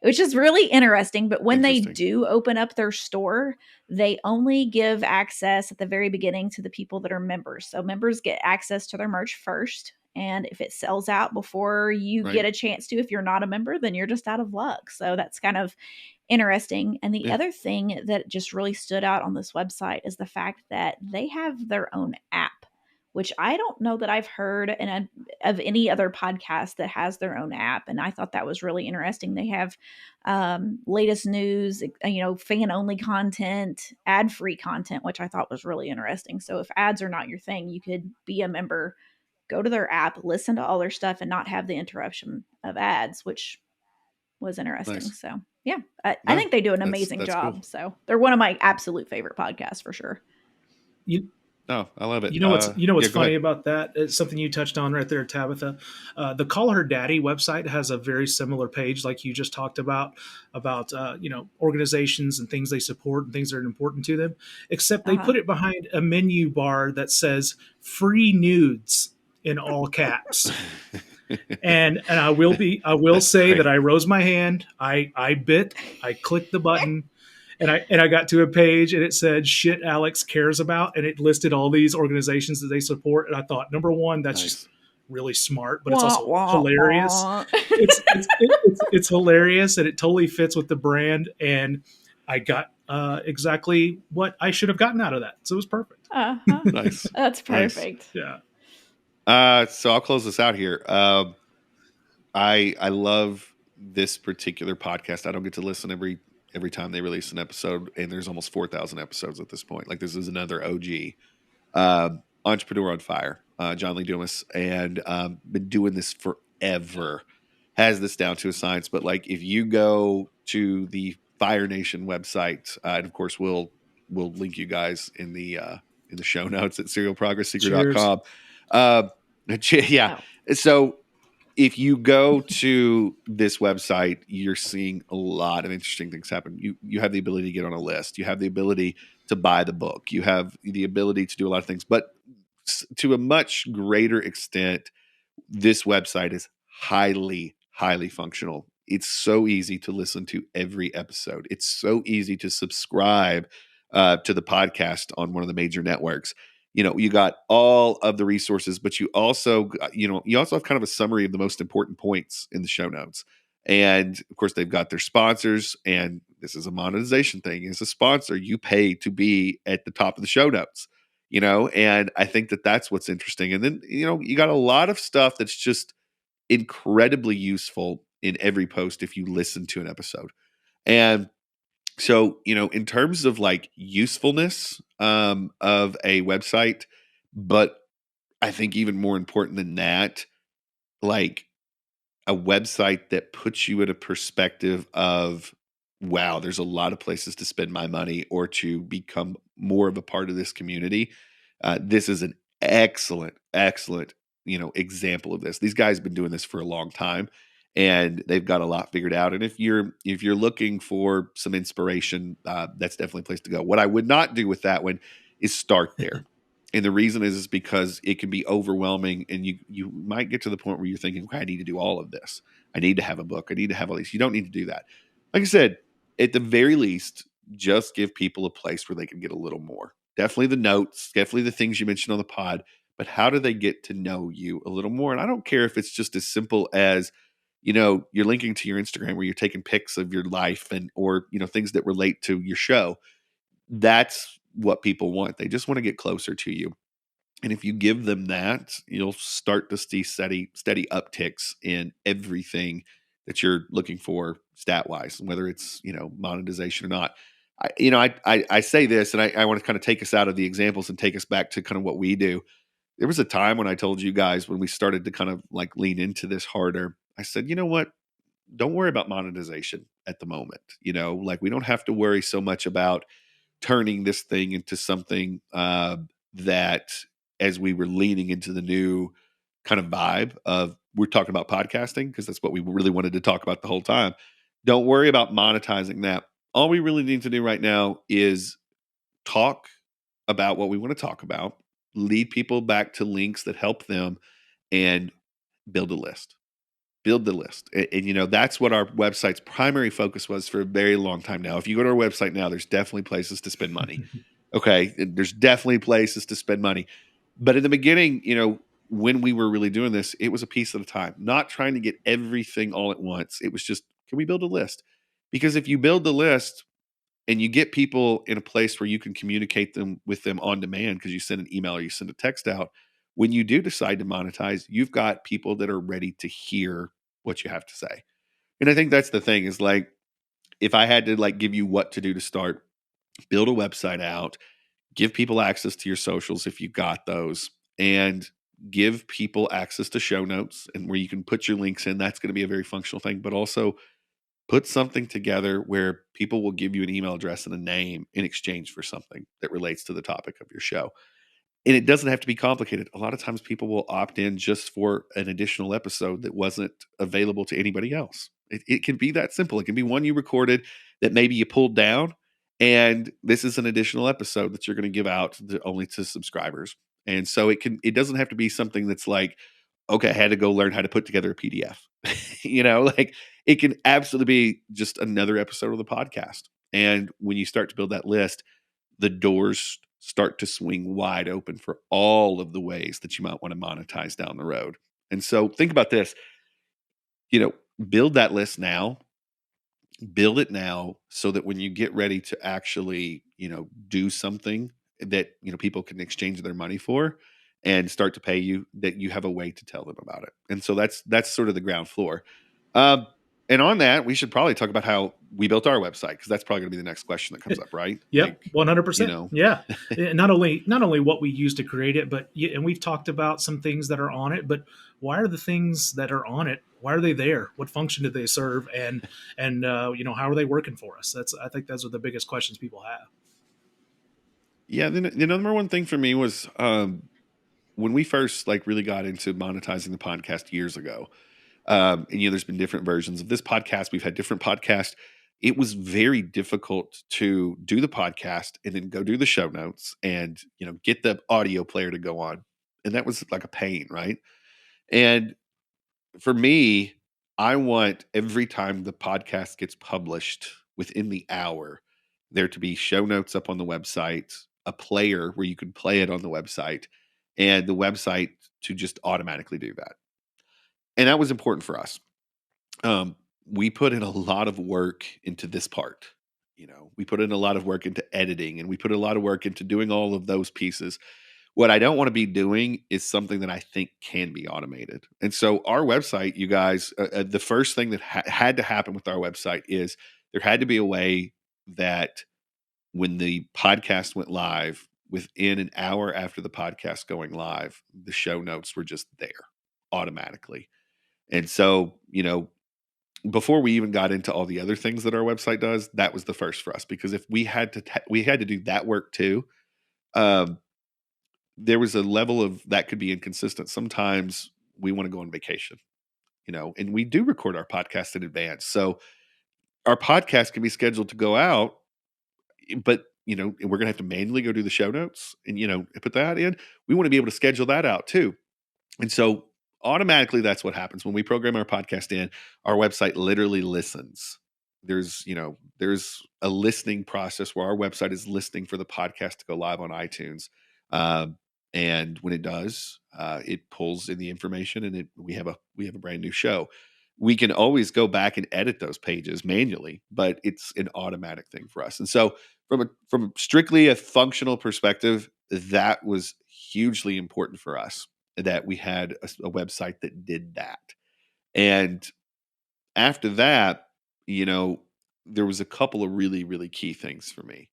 [SPEAKER 4] which is really interesting. But when they
[SPEAKER 1] Interesting.
[SPEAKER 4] do open up their store, they only give access at the very beginning to the people that are members. So members get access to their merch first. And if it sells out before you
[SPEAKER 1] Right.
[SPEAKER 4] get a chance to, if you're not a member, then you're just out of luck. So that's kind of interesting. And the
[SPEAKER 1] Yeah.
[SPEAKER 4] other thing that just really stood out on this website is the fact that they have their own app, which I don't know that I've heard of any other podcast that has their own app. And I thought that was really interesting. They have latest news, fan only content, ad free content, which I thought was really interesting. So if ads are not your thing, you could be a member, go to their app, listen to all their stuff, and not have the interruption of ads, which was interesting.
[SPEAKER 1] Nice.
[SPEAKER 4] So yeah, I
[SPEAKER 1] No,
[SPEAKER 4] think they do an amazing
[SPEAKER 1] that's
[SPEAKER 4] job.
[SPEAKER 1] cool.
[SPEAKER 4] So they're one of my absolute favorite podcasts for sure.
[SPEAKER 3] You,
[SPEAKER 1] Oh, I love it.
[SPEAKER 3] You know what's
[SPEAKER 1] Yeah, go
[SPEAKER 3] funny
[SPEAKER 1] ahead.
[SPEAKER 3] about that? It's something you touched on right there, Tabitha. The Call Her Daddy website has a very similar page, like you just talked about organizations and things they support and things that are important to them. Except they
[SPEAKER 4] Uh-huh.
[SPEAKER 3] put it behind a menu bar that says "free nudes" in all caps. And I will
[SPEAKER 1] That's
[SPEAKER 3] say
[SPEAKER 1] great.
[SPEAKER 3] that I rose my hand. I clicked the button, and I got to a page and it said "shit Alex cares about," and it listed all these organizations that they support. And I thought, number one, that's just
[SPEAKER 1] Nice.
[SPEAKER 3] really smart, but it's
[SPEAKER 4] Wah,
[SPEAKER 3] also
[SPEAKER 4] wah,
[SPEAKER 3] hilarious.
[SPEAKER 4] wah.
[SPEAKER 3] It's hilarious, and it totally fits with the brand. And I got exactly what I should have gotten out of that, so it was perfect.
[SPEAKER 4] Uh-huh.
[SPEAKER 1] Nice.
[SPEAKER 4] That's
[SPEAKER 1] Nice.
[SPEAKER 4] perfect.
[SPEAKER 3] Yeah.
[SPEAKER 1] So I'll close this out here. I love this particular podcast. I don't get to listen every time they release an episode, and there's almost 4,000 episodes at this point. Like, this is another OG. Entrepreneur on Fire, John Lee Dumas, and been doing this forever. Has this down to a science. But like, if you go to the Fire Nation website, and of course we'll link you guys in the show notes at
[SPEAKER 3] Cheers.
[SPEAKER 1] serialprogressseeker.com. Uh, yeah.
[SPEAKER 4] Oh.
[SPEAKER 1] So if you go to this website, you're seeing a lot of interesting things happen. You have the ability to get on a list. You have the ability to buy the book. You have the ability to do a lot of things, but to a much greater extent, this website is highly functional. It's so easy to listen to every episode. It's so easy to subscribe to the podcast on one of the major networks. You got all of the resources, but you also have kind of a summary of the most important points in the show notes. And of course, they've got their sponsors, and this is a monetization thing. As a sponsor, you pay to be at the top of the show notes. And I think that that's what's interesting. And then, you got a lot of stuff that's just incredibly useful in every post if you listen to an episode. And so, in terms of like usefulness of a website, but I think even more important than that, like a website that puts you in a perspective of, wow, there's a lot of places to spend my money or to become more of a part of this community. This is an excellent, example of this. These guys have been doing this for a long time, and they've got a lot figured out. And if you're looking for some inspiration, that's definitely a place to go. What I would not do with that one is start there. And the reason is because it can be overwhelming, and you might get to the point where you're thinking, okay, I need to do all of this. I need to have a book. I need to have all these. You don't need to do that. Like I said, at the very least, just give people a place where they can get a little more. Definitely the notes, definitely the things you mentioned on the pod, but how do they get to know you a little more? And I don't care if it's just as simple as, you're linking to your Instagram where you're taking pics of your life or things that relate to your show. That's what people want. They just want to get closer to you. And if you give them that, you'll start to see steady upticks in everything that you're looking for stat wise, whether it's, monetization or not. I say this, and I want to kind of take us out of the examples and take us back to kind of what we do. There was a time when I told you guys, when we started to kind of like lean into this harder, I said, you know what? Don't worry about monetization at the moment. Like, we don't have to worry so much about turning this thing into something that, as we were leaning into the new kind of vibe of, we're talking about podcasting because that's what we really wanted to talk about the whole time. Don't worry about monetizing that. All we really need to do right now is talk about what we want to talk about, lead people back to links that help them, and build a list. build the list. And that's what our website's primary focus was for a very long time now. If you go to our website now, there's definitely places to spend money. Okay. There's definitely places to spend money. But in the beginning, when we were really doing this, it was a piece at a time, not trying to get everything all at once. It was just, can we build a list? Because if you build the list and you get people in a place where you can communicate with them on demand because you send an email or you send a text out, when you do decide to monetize, you've got people that are ready to hear what you have to say. And I think that's the thing is like, if I had to like give you what to do to start, build a website out, give people access to your socials if you've got those, and give people access to show notes and where you can put your links in. That's going to be a very functional thing, but also put something together where people will give you an email address and a name in exchange for something that relates to the topic of your show. And it doesn't have to be complicated. A lot of times people will opt in just for an additional episode that wasn't available to anybody else. It can be that simple. It can be one you recorded that maybe you pulled down, and this is an additional episode that you're going to give out only to subscribers. And so it doesn't have to be something that's like, okay, I had to go learn how to put together a PDF. Like it can absolutely be just another episode of the podcast. And when you start to build that list, the doors start to swing wide open for all of the ways that you might want to monetize down the road. And so think about this, you know, build that list now, build it now so that when you get ready to actually, do something that, people can exchange their money for and start to pay you, that you have a way to tell them about it. And so that's sort of the ground floor. Um, and on that, we should probably talk about how we built our website because that's probably going to be the next question that comes up, right?
[SPEAKER 3] Yep,
[SPEAKER 1] Like,
[SPEAKER 3] 100%. Yeah. Not only what we use to create it, but and we've talked about some things that are on it, but why are the things that are on it? Why are they there? What function do they serve? And how are they working for us? I think those are the biggest questions people have.
[SPEAKER 1] yeah, then the number one thing for me was when we first like really got into monetizing the podcast years ago. And there's been different versions of this podcast. We've had different podcasts. It was very difficult to do the podcast and then go do the show notes and get the audio player to go on, and that was like a pain, right? And for me, I want every time the podcast gets published within the hour, there to be show notes up on the website, a player where you can play it on the website, and the website to just automatically do that. And that was important for us. We put in a lot of work into this part. We put in a lot of work into editing, and we put a lot of work into doing all of those pieces. What I don't want to be doing is something that I think can be automated. And so, our website, you guys, the first thing that had to happen with our website is there had to be a way that when the podcast went live, within an hour after the podcast going live, the show notes were just there automatically. And so, before we even got into all the other things that our website does, that was the first for us because if we had to we had to do that work too. Um, there was a level of that could be inconsistent. Sometimes we want to go on vacation, and we do record our podcast in advance. So our podcast can be scheduled to go out, but we're going to have to manually go do the show notes and put that in. We want to be able to schedule that out too. And so automatically that's what happens when we program our podcast in. Our website literally listens. There's a listening process where our website is listening for the podcast to go live on iTunes. Um, and when it does, it pulls in the information, and we have a brand new show. We can always go back and edit those pages manually, but it's an automatic thing for us. And so from strictly a functional perspective, that was hugely important for us that we had a website that did that. And after that, there was a couple of really, really key things for me.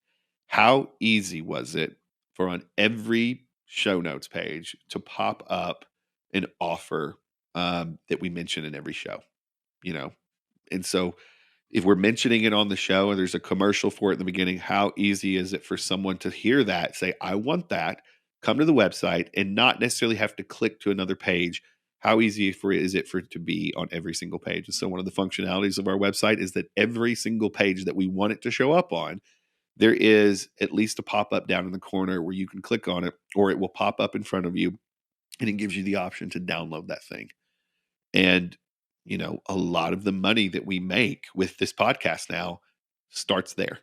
[SPEAKER 1] How easy was it for on every show notes page to pop up an offer that we mention in every show? You know, and so if we're mentioning it on the show and there's a commercial for it in the beginning, how easy is it for someone to hear that, say, I want that, come to the website and not necessarily have to click to another page? How easy is it for it to be on every single page? And so one of the functionalities of our website is that every single page that we want it to show up on, there is at least a pop-up down in the corner where you can click on it, or it will pop up in front of you and it gives you the option to download that thing. And a lot of the money that we make with this podcast now starts there.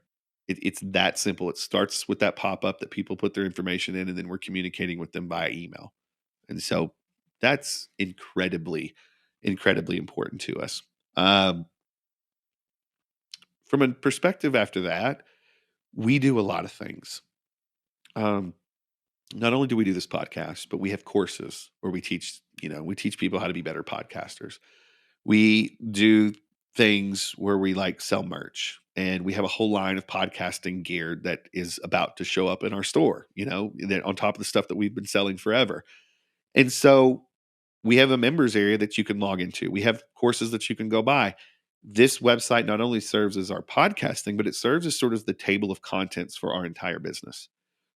[SPEAKER 1] It's that simple. It starts with that pop up that people put their information in, and then we're communicating with them via email. And so that's incredibly, incredibly important to us. Um, from a perspective after that, we do a lot of things. Um, not only do we do this podcast, but we have courses where we teach people how to be better podcasters. We do things where we like sell merch, and we have a whole line of podcasting gear that is about to show up in our store, that on top of the stuff that we've been selling forever. And so we have a members area that you can log into. We have courses that you can go buy. This website not only serves as our podcasting, but it serves as sort of the table of contents for our entire business.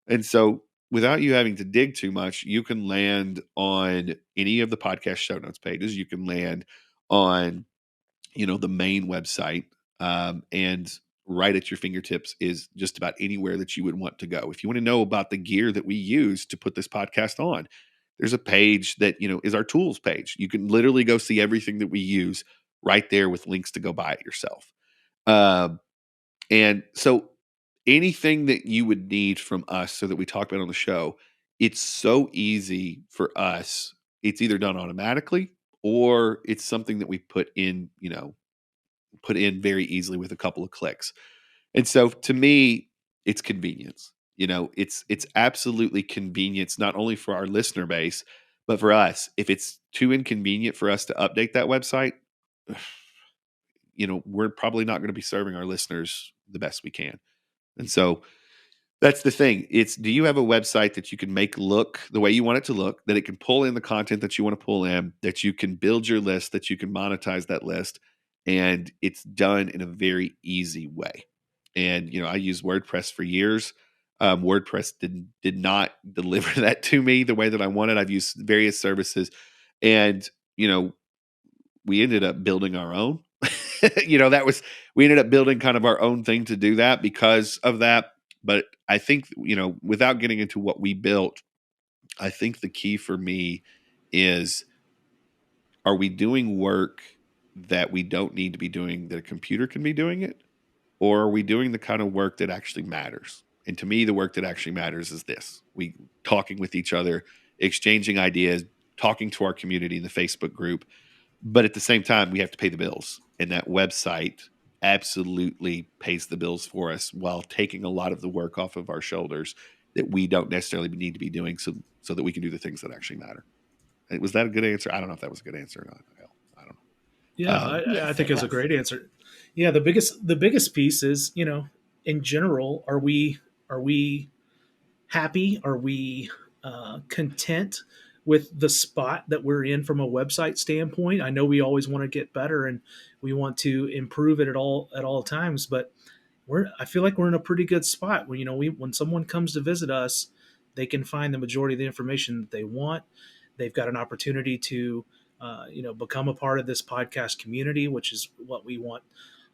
[SPEAKER 1] And so without you having to dig too much, you can land on any of the podcast show notes pages. You can land on, the main website. And right at your fingertips is just about anywhere that you would want to go. If you want to know about the gear that we use to put this podcast on, there's a page that, is our tools page. You can literally go see everything that we use right there with links to go buy it yourself. Um, and so anything that you would need from us, so that we talk about on the show, it's so easy for us. It's either done automatically or it's something that we put in very easily with a couple of clicks. And so to me, it's convenience. It's absolutely convenience, not only for our listener base, but for us. If it's too inconvenient for us to update that website, we're probably not going to be serving our listeners the best we can. And so that's the thing. Do you have a website that you can make look the way you want it to look, that it can pull in the content that you want to pull in, that you can build your list, that you can monetize that list, and it's done in a very easy way. And, I used WordPress for years. WordPress did not deliver that to me the way that I wanted. I've used various services, and, we ended up building our own. We ended up building kind of our own thing to do that because of that. But I think, without getting into what we built, I think the key for me is, are we doing work that we don't need to be doing, that a computer can be doing it? Or are we doing the kind of work that actually matters? And to me, the work that actually matters is this: we talking with each other, exchanging ideas, talking to our community in the Facebook group. But at the same time, we have to pay the bills. And that website absolutely pays the bills for us while taking a lot of the work off of our shoulders that we don't necessarily need to be doing, so that we can do the things that actually matter. Was that a good answer? I don't know if that was a good answer or not. I don't know.
[SPEAKER 3] Yeah, I
[SPEAKER 4] Yes,
[SPEAKER 3] think
[SPEAKER 4] it
[SPEAKER 3] it's a
[SPEAKER 4] was.
[SPEAKER 3] great answer. Yeah, the biggest piece is, in general, are we happy? Are we content with the spot that we're in from a website standpoint? I know we always want to get better and we want to improve it at all times, but I feel like we're in a pretty good spot where, when someone comes to visit us, they can find the majority of the information that they want. They've got an opportunity to become a part of this podcast community, which is what we want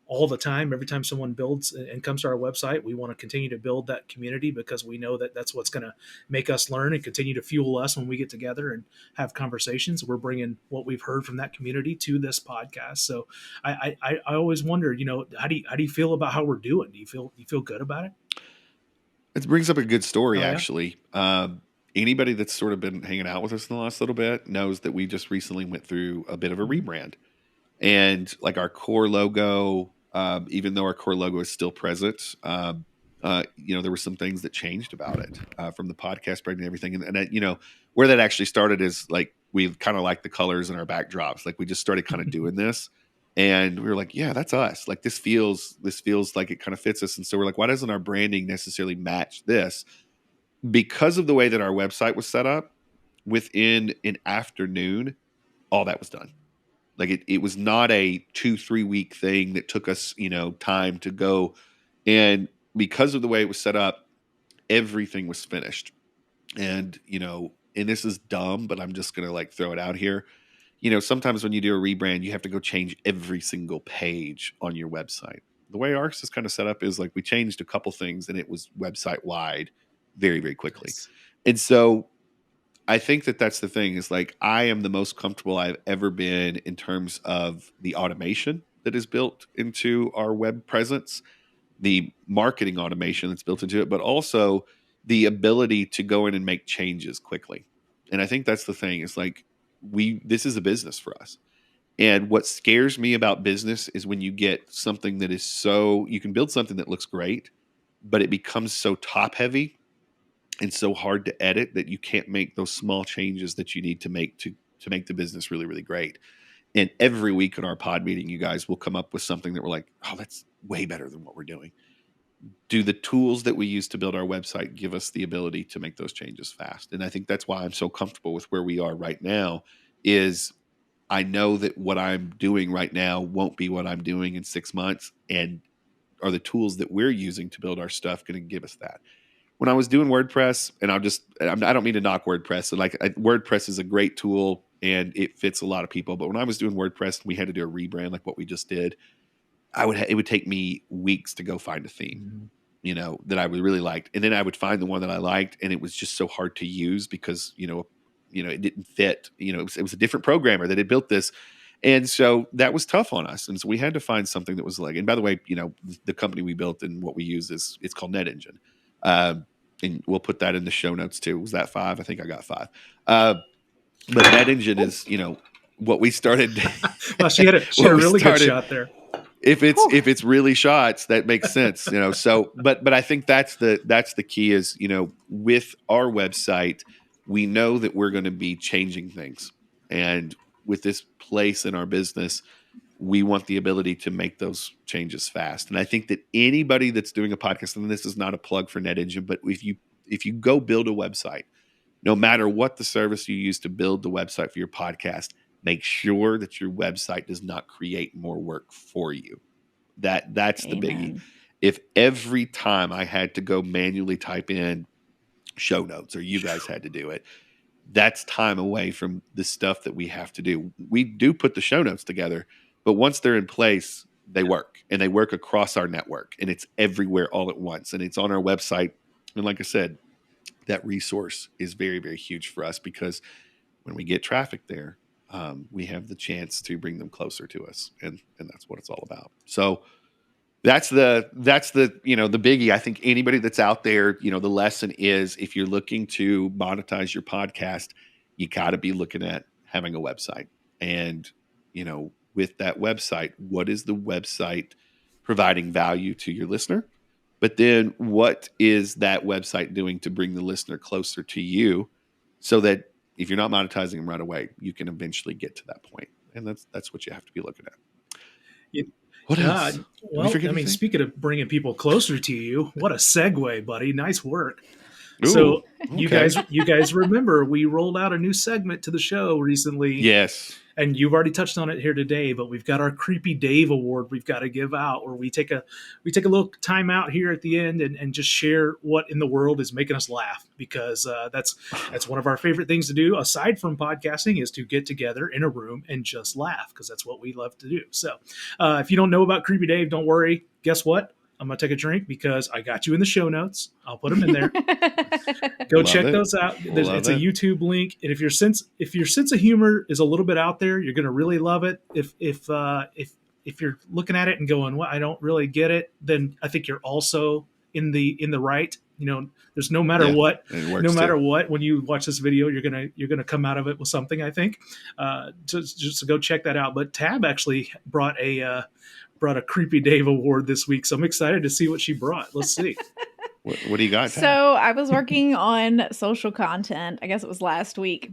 [SPEAKER 3] all the time. Every time someone builds and comes to our website, we want to continue to build that community because we know that that's what's going to make us learn and continue to fuel us when we get together and have conversations. We're bringing what we've heard from that community to this podcast. So I always wonder, how do you feel about how we're doing? Do you feel good about it?
[SPEAKER 1] It brings up a good story,
[SPEAKER 3] Oh yeah.
[SPEAKER 1] actually. Anybody that's sort of been hanging out with us in the last little bit knows that we just recently went through a bit of a
[SPEAKER 3] Mhm.
[SPEAKER 1] rebrand. And like our core logo, even though our core logo is still present, there were some things that changed about it, from the podcast brand and everything. And that, where that actually started is like we kind of like the colors in our backdrops. Like we just started kind of doing this, and we were like, yeah, that's us. Like this feels like it kind of fits us. And so we're like, why doesn't our branding necessarily match this? Because of the way that our website was set up, within an afternoon, all that was done. Like it was not a 2-3 week thing that took us, time to go. And because of the way it was set up, everything was finished. And, and this is dumb, but I'm just gonna like throw it out here. Sometimes when you do a rebrand, you have to go change every single page on your website. The way ours is kind of set up is like we changed a couple things and it was website wide very, very quickly.
[SPEAKER 3] Nice.
[SPEAKER 1] And so I think that that's the thing is like I am the most comfortable I've ever been in terms of the automation that is built into our web presence, the marketing automation that's built into it, but also the ability to go in and make changes quickly. And I think that's the thing is like this is a business for us. And what scares me about business is when you get something that is so you can build something that looks great, but it becomes so top heavy and so hard to edit that you can't make those small changes that you need to make the business really really great. And every week in our pod meeting, you guys will come up with something that we're like, oh, that's way better than what we're doing. Do the tools that we use to build our website give us the ability to make those changes fast? And I think that's why I'm so comfortable with where we are right now is I know that what I'm doing right now won't be what I'm doing in 6 months. And are the tools that we're using to build our stuff going to give us that? When I was doing WordPress, and I don't mean to knock WordPress. So WordPress is a great tool and it fits a lot of people. But when I was doing WordPress and we had to do a rebrand like what we just did, it would take me weeks to go find a theme, that I would really liked. And then I would find the one that I liked and it was just so hard to use because, it didn't fit, it was a different programmer that had built this. And so that was tough on us. And so we had to find something that was like, and by the way, the company we built and what we use it's called NetEngine. And we'll put that in the show notes too. Was that 5? I think I got 5. But NetEngine is, what we started.
[SPEAKER 3] Well, she had a really good shot there.
[SPEAKER 1] If it's really shots, that makes sense, So, but I think that's the key is, with our website, we know that we're going to be changing things, and with this place in our business, we want the ability to make those changes fast. And I think that anybody that's doing a podcast, and this is not a plug for NetEngine, but if you go build a website, no matter what the service you use to build the website for your podcast, make sure that your website does not create more work for you. That's the biggie. If every time I had to go manually type in show notes or you guys had to do it, that's time away from the stuff that we have to do. We do put the show notes together, but once they're in place, they work, and they work across our network, and it's everywhere all at once, and it's on our website. And like I said, that resource is very, very huge for us because when we get traffic there, we have the chance to bring them closer to us, and that's what it's all about. So that's the the biggie. I think anybody that's out there, the lesson is if you're looking to monetize your podcast, you got to be looking at having a website, and with that website, what is the website providing value to your listener? But then what is that website doing to bring the listener closer to you so that if you're not monetizing them right away, you can eventually get to that point. And that's what you have to be looking at. What else?
[SPEAKER 3] Well, speaking of bringing people closer to you, what a segue, buddy. Nice work.
[SPEAKER 1] Ooh,
[SPEAKER 3] so
[SPEAKER 1] okay.
[SPEAKER 3] you guys remember we rolled out a new segment to the show recently.
[SPEAKER 1] Yes.
[SPEAKER 3] And you've already touched on it here today, but we've got our Creepy Dave Award we've got to give out, where we take a little time out here at the end and just share what in the world is making us laugh, because that's one of our favorite things to do aside from podcasting, is to get together in a room and just laugh, because that's what we love to do. So if you don't know about Creepy Dave, don't worry. Guess what? I'm going to take a drink because I got you in the show notes. I'll put them in there. Go check those out. It's a YouTube link. And if your sense of humor is a little bit out there, you're going to really love it. If you're looking at it and going, well, I don't really get it, then I think you're also in the right. There's no matter what, when you watch this video, you're going to come out of it with something, I think. Just go check that out. But Tab actually brought a Creepy Dave Award this week, so I'm excited to see what she brought. Let's see.
[SPEAKER 1] What do you got, Tab?
[SPEAKER 4] So I was working on social content, I guess it was last week,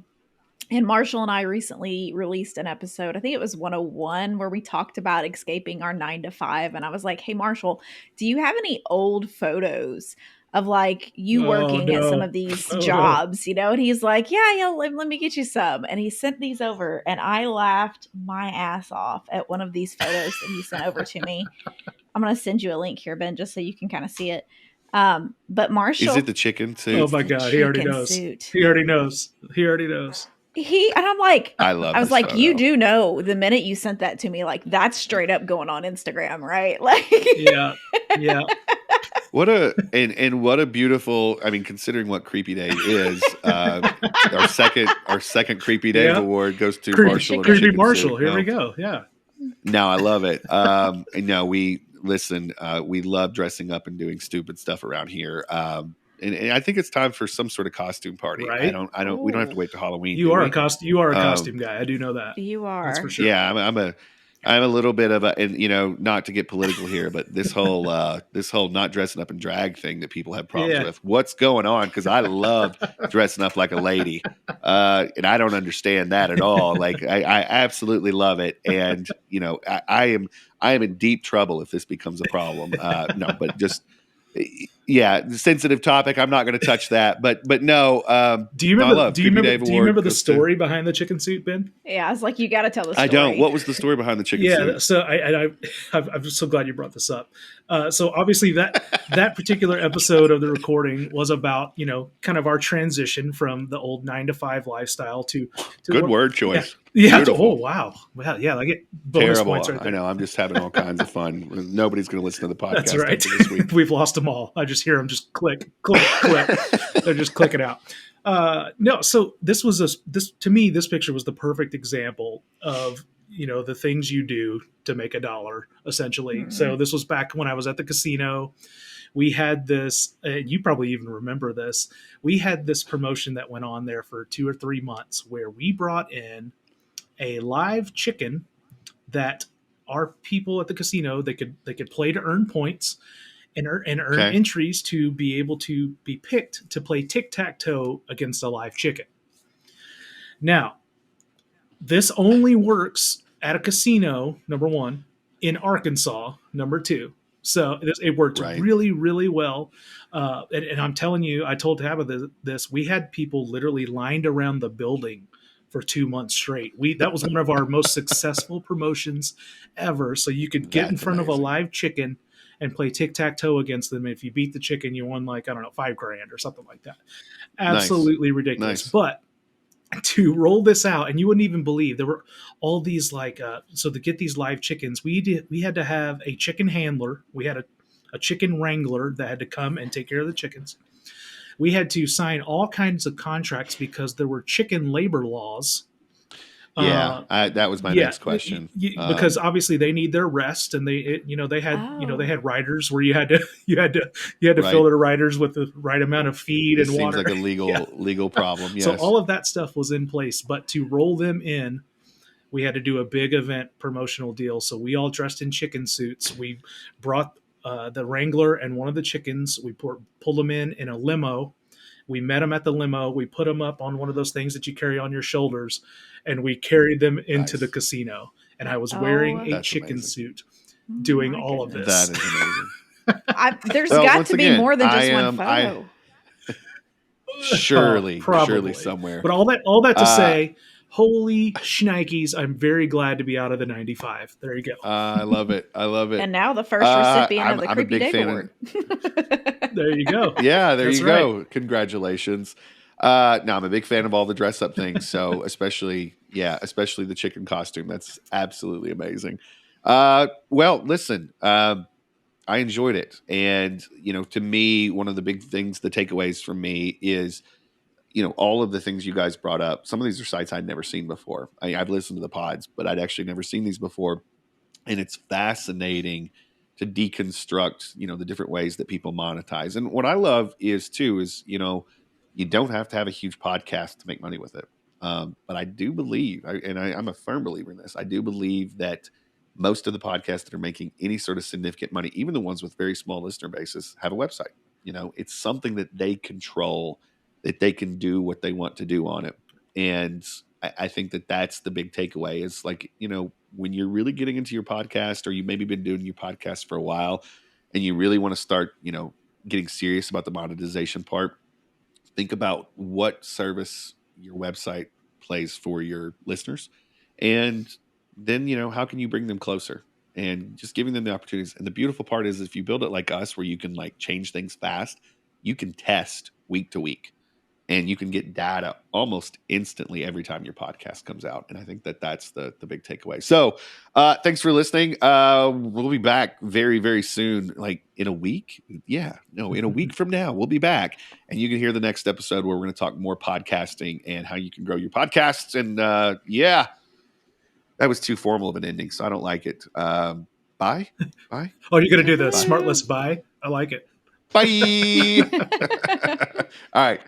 [SPEAKER 4] and Marshall and I recently released an episode, I think it was 101, where we talked about escaping our 9-to-5, and I was like, hey, Marshall, do you have any old photos of like you working at some of these jobs, and he's like, yeah, let me get you some. And he sent these over, and I laughed my ass off at one of these photos that he sent over to me. I'm going to send you a link here, Ben, just so you can kind of see it. But Marshall,
[SPEAKER 1] is it the chicken suit?
[SPEAKER 3] Oh my God. He already knows. He already knows.
[SPEAKER 4] And I'm like, I was like,
[SPEAKER 1] photo.
[SPEAKER 4] You do know the minute you sent that to me, like that's straight up going on Instagram, right? Like,
[SPEAKER 3] yeah.
[SPEAKER 1] What a beautiful, I mean, considering what Creepy Dave is, our second Creepy Dave
[SPEAKER 3] Yeah.
[SPEAKER 1] award goes to
[SPEAKER 3] Creepy,
[SPEAKER 1] Marshall in a
[SPEAKER 4] Chicken.
[SPEAKER 3] Creepy
[SPEAKER 1] chicken
[SPEAKER 3] Marshall.
[SPEAKER 1] suit.
[SPEAKER 3] Here we
[SPEAKER 1] No,
[SPEAKER 3] go. Yeah.
[SPEAKER 1] no, I love it. And no, we listen. We love dressing up and doing stupid stuff around here. And I think it's time for some sort of costume party.
[SPEAKER 3] Right.
[SPEAKER 1] We don't have to
[SPEAKER 4] Oh,
[SPEAKER 1] wait to Halloween,
[SPEAKER 3] You
[SPEAKER 1] do
[SPEAKER 3] are a
[SPEAKER 1] we?
[SPEAKER 3] costume
[SPEAKER 1] Um,
[SPEAKER 3] guy. I do know that.
[SPEAKER 4] you
[SPEAKER 3] That's for
[SPEAKER 4] are.
[SPEAKER 3] sure.
[SPEAKER 1] yeah, I'm a little bit of a, and not to get political here, but this whole not dressing up in drag thing that people have problems
[SPEAKER 3] Yeah.
[SPEAKER 1] with. What's going on? Because I love dressing up like a lady, and I don't understand that at all. Like I absolutely love it, and I am in deep trouble if this becomes a problem. No, but just yeah, the sensitive topic. I'm not going to touch that, but no, no, I love Creepy Dave
[SPEAKER 3] Do you
[SPEAKER 1] Award
[SPEAKER 3] remember the
[SPEAKER 1] goes to.
[SPEAKER 3] story behind the chicken suit, Ben?
[SPEAKER 4] Yeah, I was like, you got to tell the
[SPEAKER 1] I
[SPEAKER 4] story.
[SPEAKER 1] don't. What was the story behind the chicken
[SPEAKER 3] Yeah,
[SPEAKER 1] suit?
[SPEAKER 3] so I'm so glad you brought this up. So obviously that particular episode of the recording was about kind of our transition from the old 9 to 5 lifestyle to
[SPEAKER 1] Good
[SPEAKER 3] work.
[SPEAKER 1] word
[SPEAKER 3] Yeah,
[SPEAKER 1] choice.
[SPEAKER 3] yeah.
[SPEAKER 1] Beautiful.
[SPEAKER 3] Oh wow, yeah. I get bonus
[SPEAKER 1] Terrible.
[SPEAKER 3] points right
[SPEAKER 1] I
[SPEAKER 3] there.
[SPEAKER 1] know. I'm just having all kinds of fun. Nobody's going to listen to the podcast
[SPEAKER 3] That's right.
[SPEAKER 1] after this week.
[SPEAKER 3] We've lost them all. I just hear them just click, click, click. They're just clicking out. No, so this to me, this picture was the perfect example of the things you do to make a dollar, essentially.
[SPEAKER 4] Mhm.
[SPEAKER 3] So this was back when I was at the casino. We had this, you probably even remember this. We had this promotion that went on there for 2 or 3 months where we brought in a live chicken that our people at the casino they could play to earn points and earn
[SPEAKER 1] Okay.
[SPEAKER 3] entries to be able to be picked to play tic-tac-toe against a live chicken. Now, this only works at a casino, number one, in Arkansas, number two. So it worked
[SPEAKER 1] Right.
[SPEAKER 3] really, really well. And I'm telling you, I told Tabitha this. We had people literally lined around the building for 2 months straight. That was one of our most successful promotions ever. So you could get in
[SPEAKER 1] That's
[SPEAKER 3] front of a
[SPEAKER 1] amazing.
[SPEAKER 3] live chicken and play tic-tac-toe against them. If you beat the chicken, you won like, I don't know, $5,000 or something like that. Absolutely ridiculous.
[SPEAKER 1] Nice.
[SPEAKER 3] But to roll this out, and you wouldn't even believe there were all these so to get these live chickens, we had to have a chicken handler. We had a chicken wrangler that had to come and take care of the chickens. We had to sign all kinds of contracts because there were chicken labor laws.
[SPEAKER 1] Yeah, that was my next question.
[SPEAKER 3] Because obviously they need their rest, and they had riders where you had to
[SPEAKER 1] Right.
[SPEAKER 3] fill their riders with the right amount of feed
[SPEAKER 1] This
[SPEAKER 3] and
[SPEAKER 1] seems
[SPEAKER 3] water.
[SPEAKER 1] like a legal problem. Yes.
[SPEAKER 3] So all of that stuff was in place, but to roll them in, we had to do a big event promotional deal. So we all dressed in chicken suits. We brought the wrangler and one of the chickens. We pulled them in a limo. We met them at the limo. We put them up on one of those things that you carry on your shoulders, and we carried them into
[SPEAKER 1] Nice.
[SPEAKER 3] the casino. And I was wearing a
[SPEAKER 1] That's
[SPEAKER 3] chicken
[SPEAKER 1] amazing.
[SPEAKER 3] suit
[SPEAKER 4] Oh
[SPEAKER 3] doing
[SPEAKER 4] my
[SPEAKER 3] all of
[SPEAKER 4] goodness.
[SPEAKER 1] That
[SPEAKER 3] this.
[SPEAKER 1] is amazing.
[SPEAKER 4] There's
[SPEAKER 1] Well,
[SPEAKER 4] got
[SPEAKER 1] once
[SPEAKER 4] to be
[SPEAKER 1] again,
[SPEAKER 4] more than just
[SPEAKER 1] I
[SPEAKER 4] one
[SPEAKER 1] am-
[SPEAKER 4] photo.
[SPEAKER 1] Surely,
[SPEAKER 3] Probably.
[SPEAKER 1] surely somewhere.
[SPEAKER 3] But all that to
[SPEAKER 1] Uh,
[SPEAKER 3] say, holy shnikes, I'm very glad to be out of the 95. There you go.
[SPEAKER 1] I love it. I love it.
[SPEAKER 4] And now the first recipient of the
[SPEAKER 1] I'm a
[SPEAKER 4] Creepy
[SPEAKER 1] big
[SPEAKER 4] Dave
[SPEAKER 1] fan
[SPEAKER 4] Award.
[SPEAKER 3] There you go.
[SPEAKER 1] Yeah, there
[SPEAKER 3] That's
[SPEAKER 1] you go. Congratulations. No, I'm a big fan of all the dress up things. So especially the chicken costume. That's absolutely amazing. Well, listen, I enjoyed it. And, to me, one of the big things, the takeaways from me is, all of the things you guys brought up. Some of these are sites I'd never seen before. I've listened to the pods, but I'd actually never seen these before. And it's fascinating to deconstruct, the different ways that people monetize. And what I love is, you don't have to have a huge podcast to make money with it. But I do believe, I'm a firm believer in this, I do believe that most of the podcasts that are making any sort of significant money, even the ones with very small listener bases, have a website. It's something that they control, that they can do what they want to do on it. And I think that that's the big takeaway is like, when you're really getting into your podcast, or you maybe been doing your podcast for a while and you really want to start, getting serious about the monetization part, think about what service your website plays for your listeners. And then, how can you bring them closer and just giving them the opportunities. And the beautiful part is if you build it like us, where you can like change things fast, you can test week to week. and you can get data almost instantly every time your podcast comes out. And I think that's the big takeaway. So thanks for listening. We'll be back very, very soon, like in a week. Yeah, no, in a week from now, we'll be back. And you can hear the next episode where we're going to talk more podcasting and how you can grow your podcasts. And that was too formal of an ending, so I don't like it. Bye. Bye.
[SPEAKER 3] Oh, you're going to do the smartless bye? I like it.
[SPEAKER 1] Bye. All right.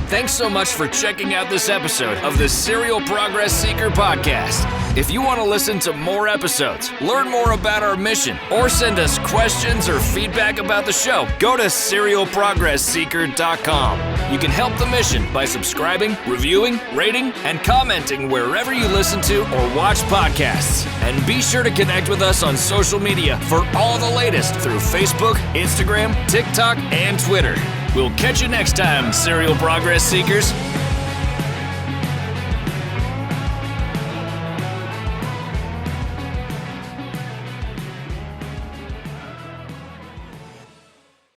[SPEAKER 2] Thanks so much for checking out this episode of the Serial Progress Seeker podcast. If you want to listen to more episodes, learn more about our mission, or send us questions or feedback about the show, go to serialprogressseeker.com. You can help the mission by subscribing, reviewing, rating, and commenting wherever you listen to or watch podcasts. And be sure to connect with us on social media for all the latest through Facebook, Instagram, TikTok, and Twitter. We'll catch you next time, Serial Progress Seekers.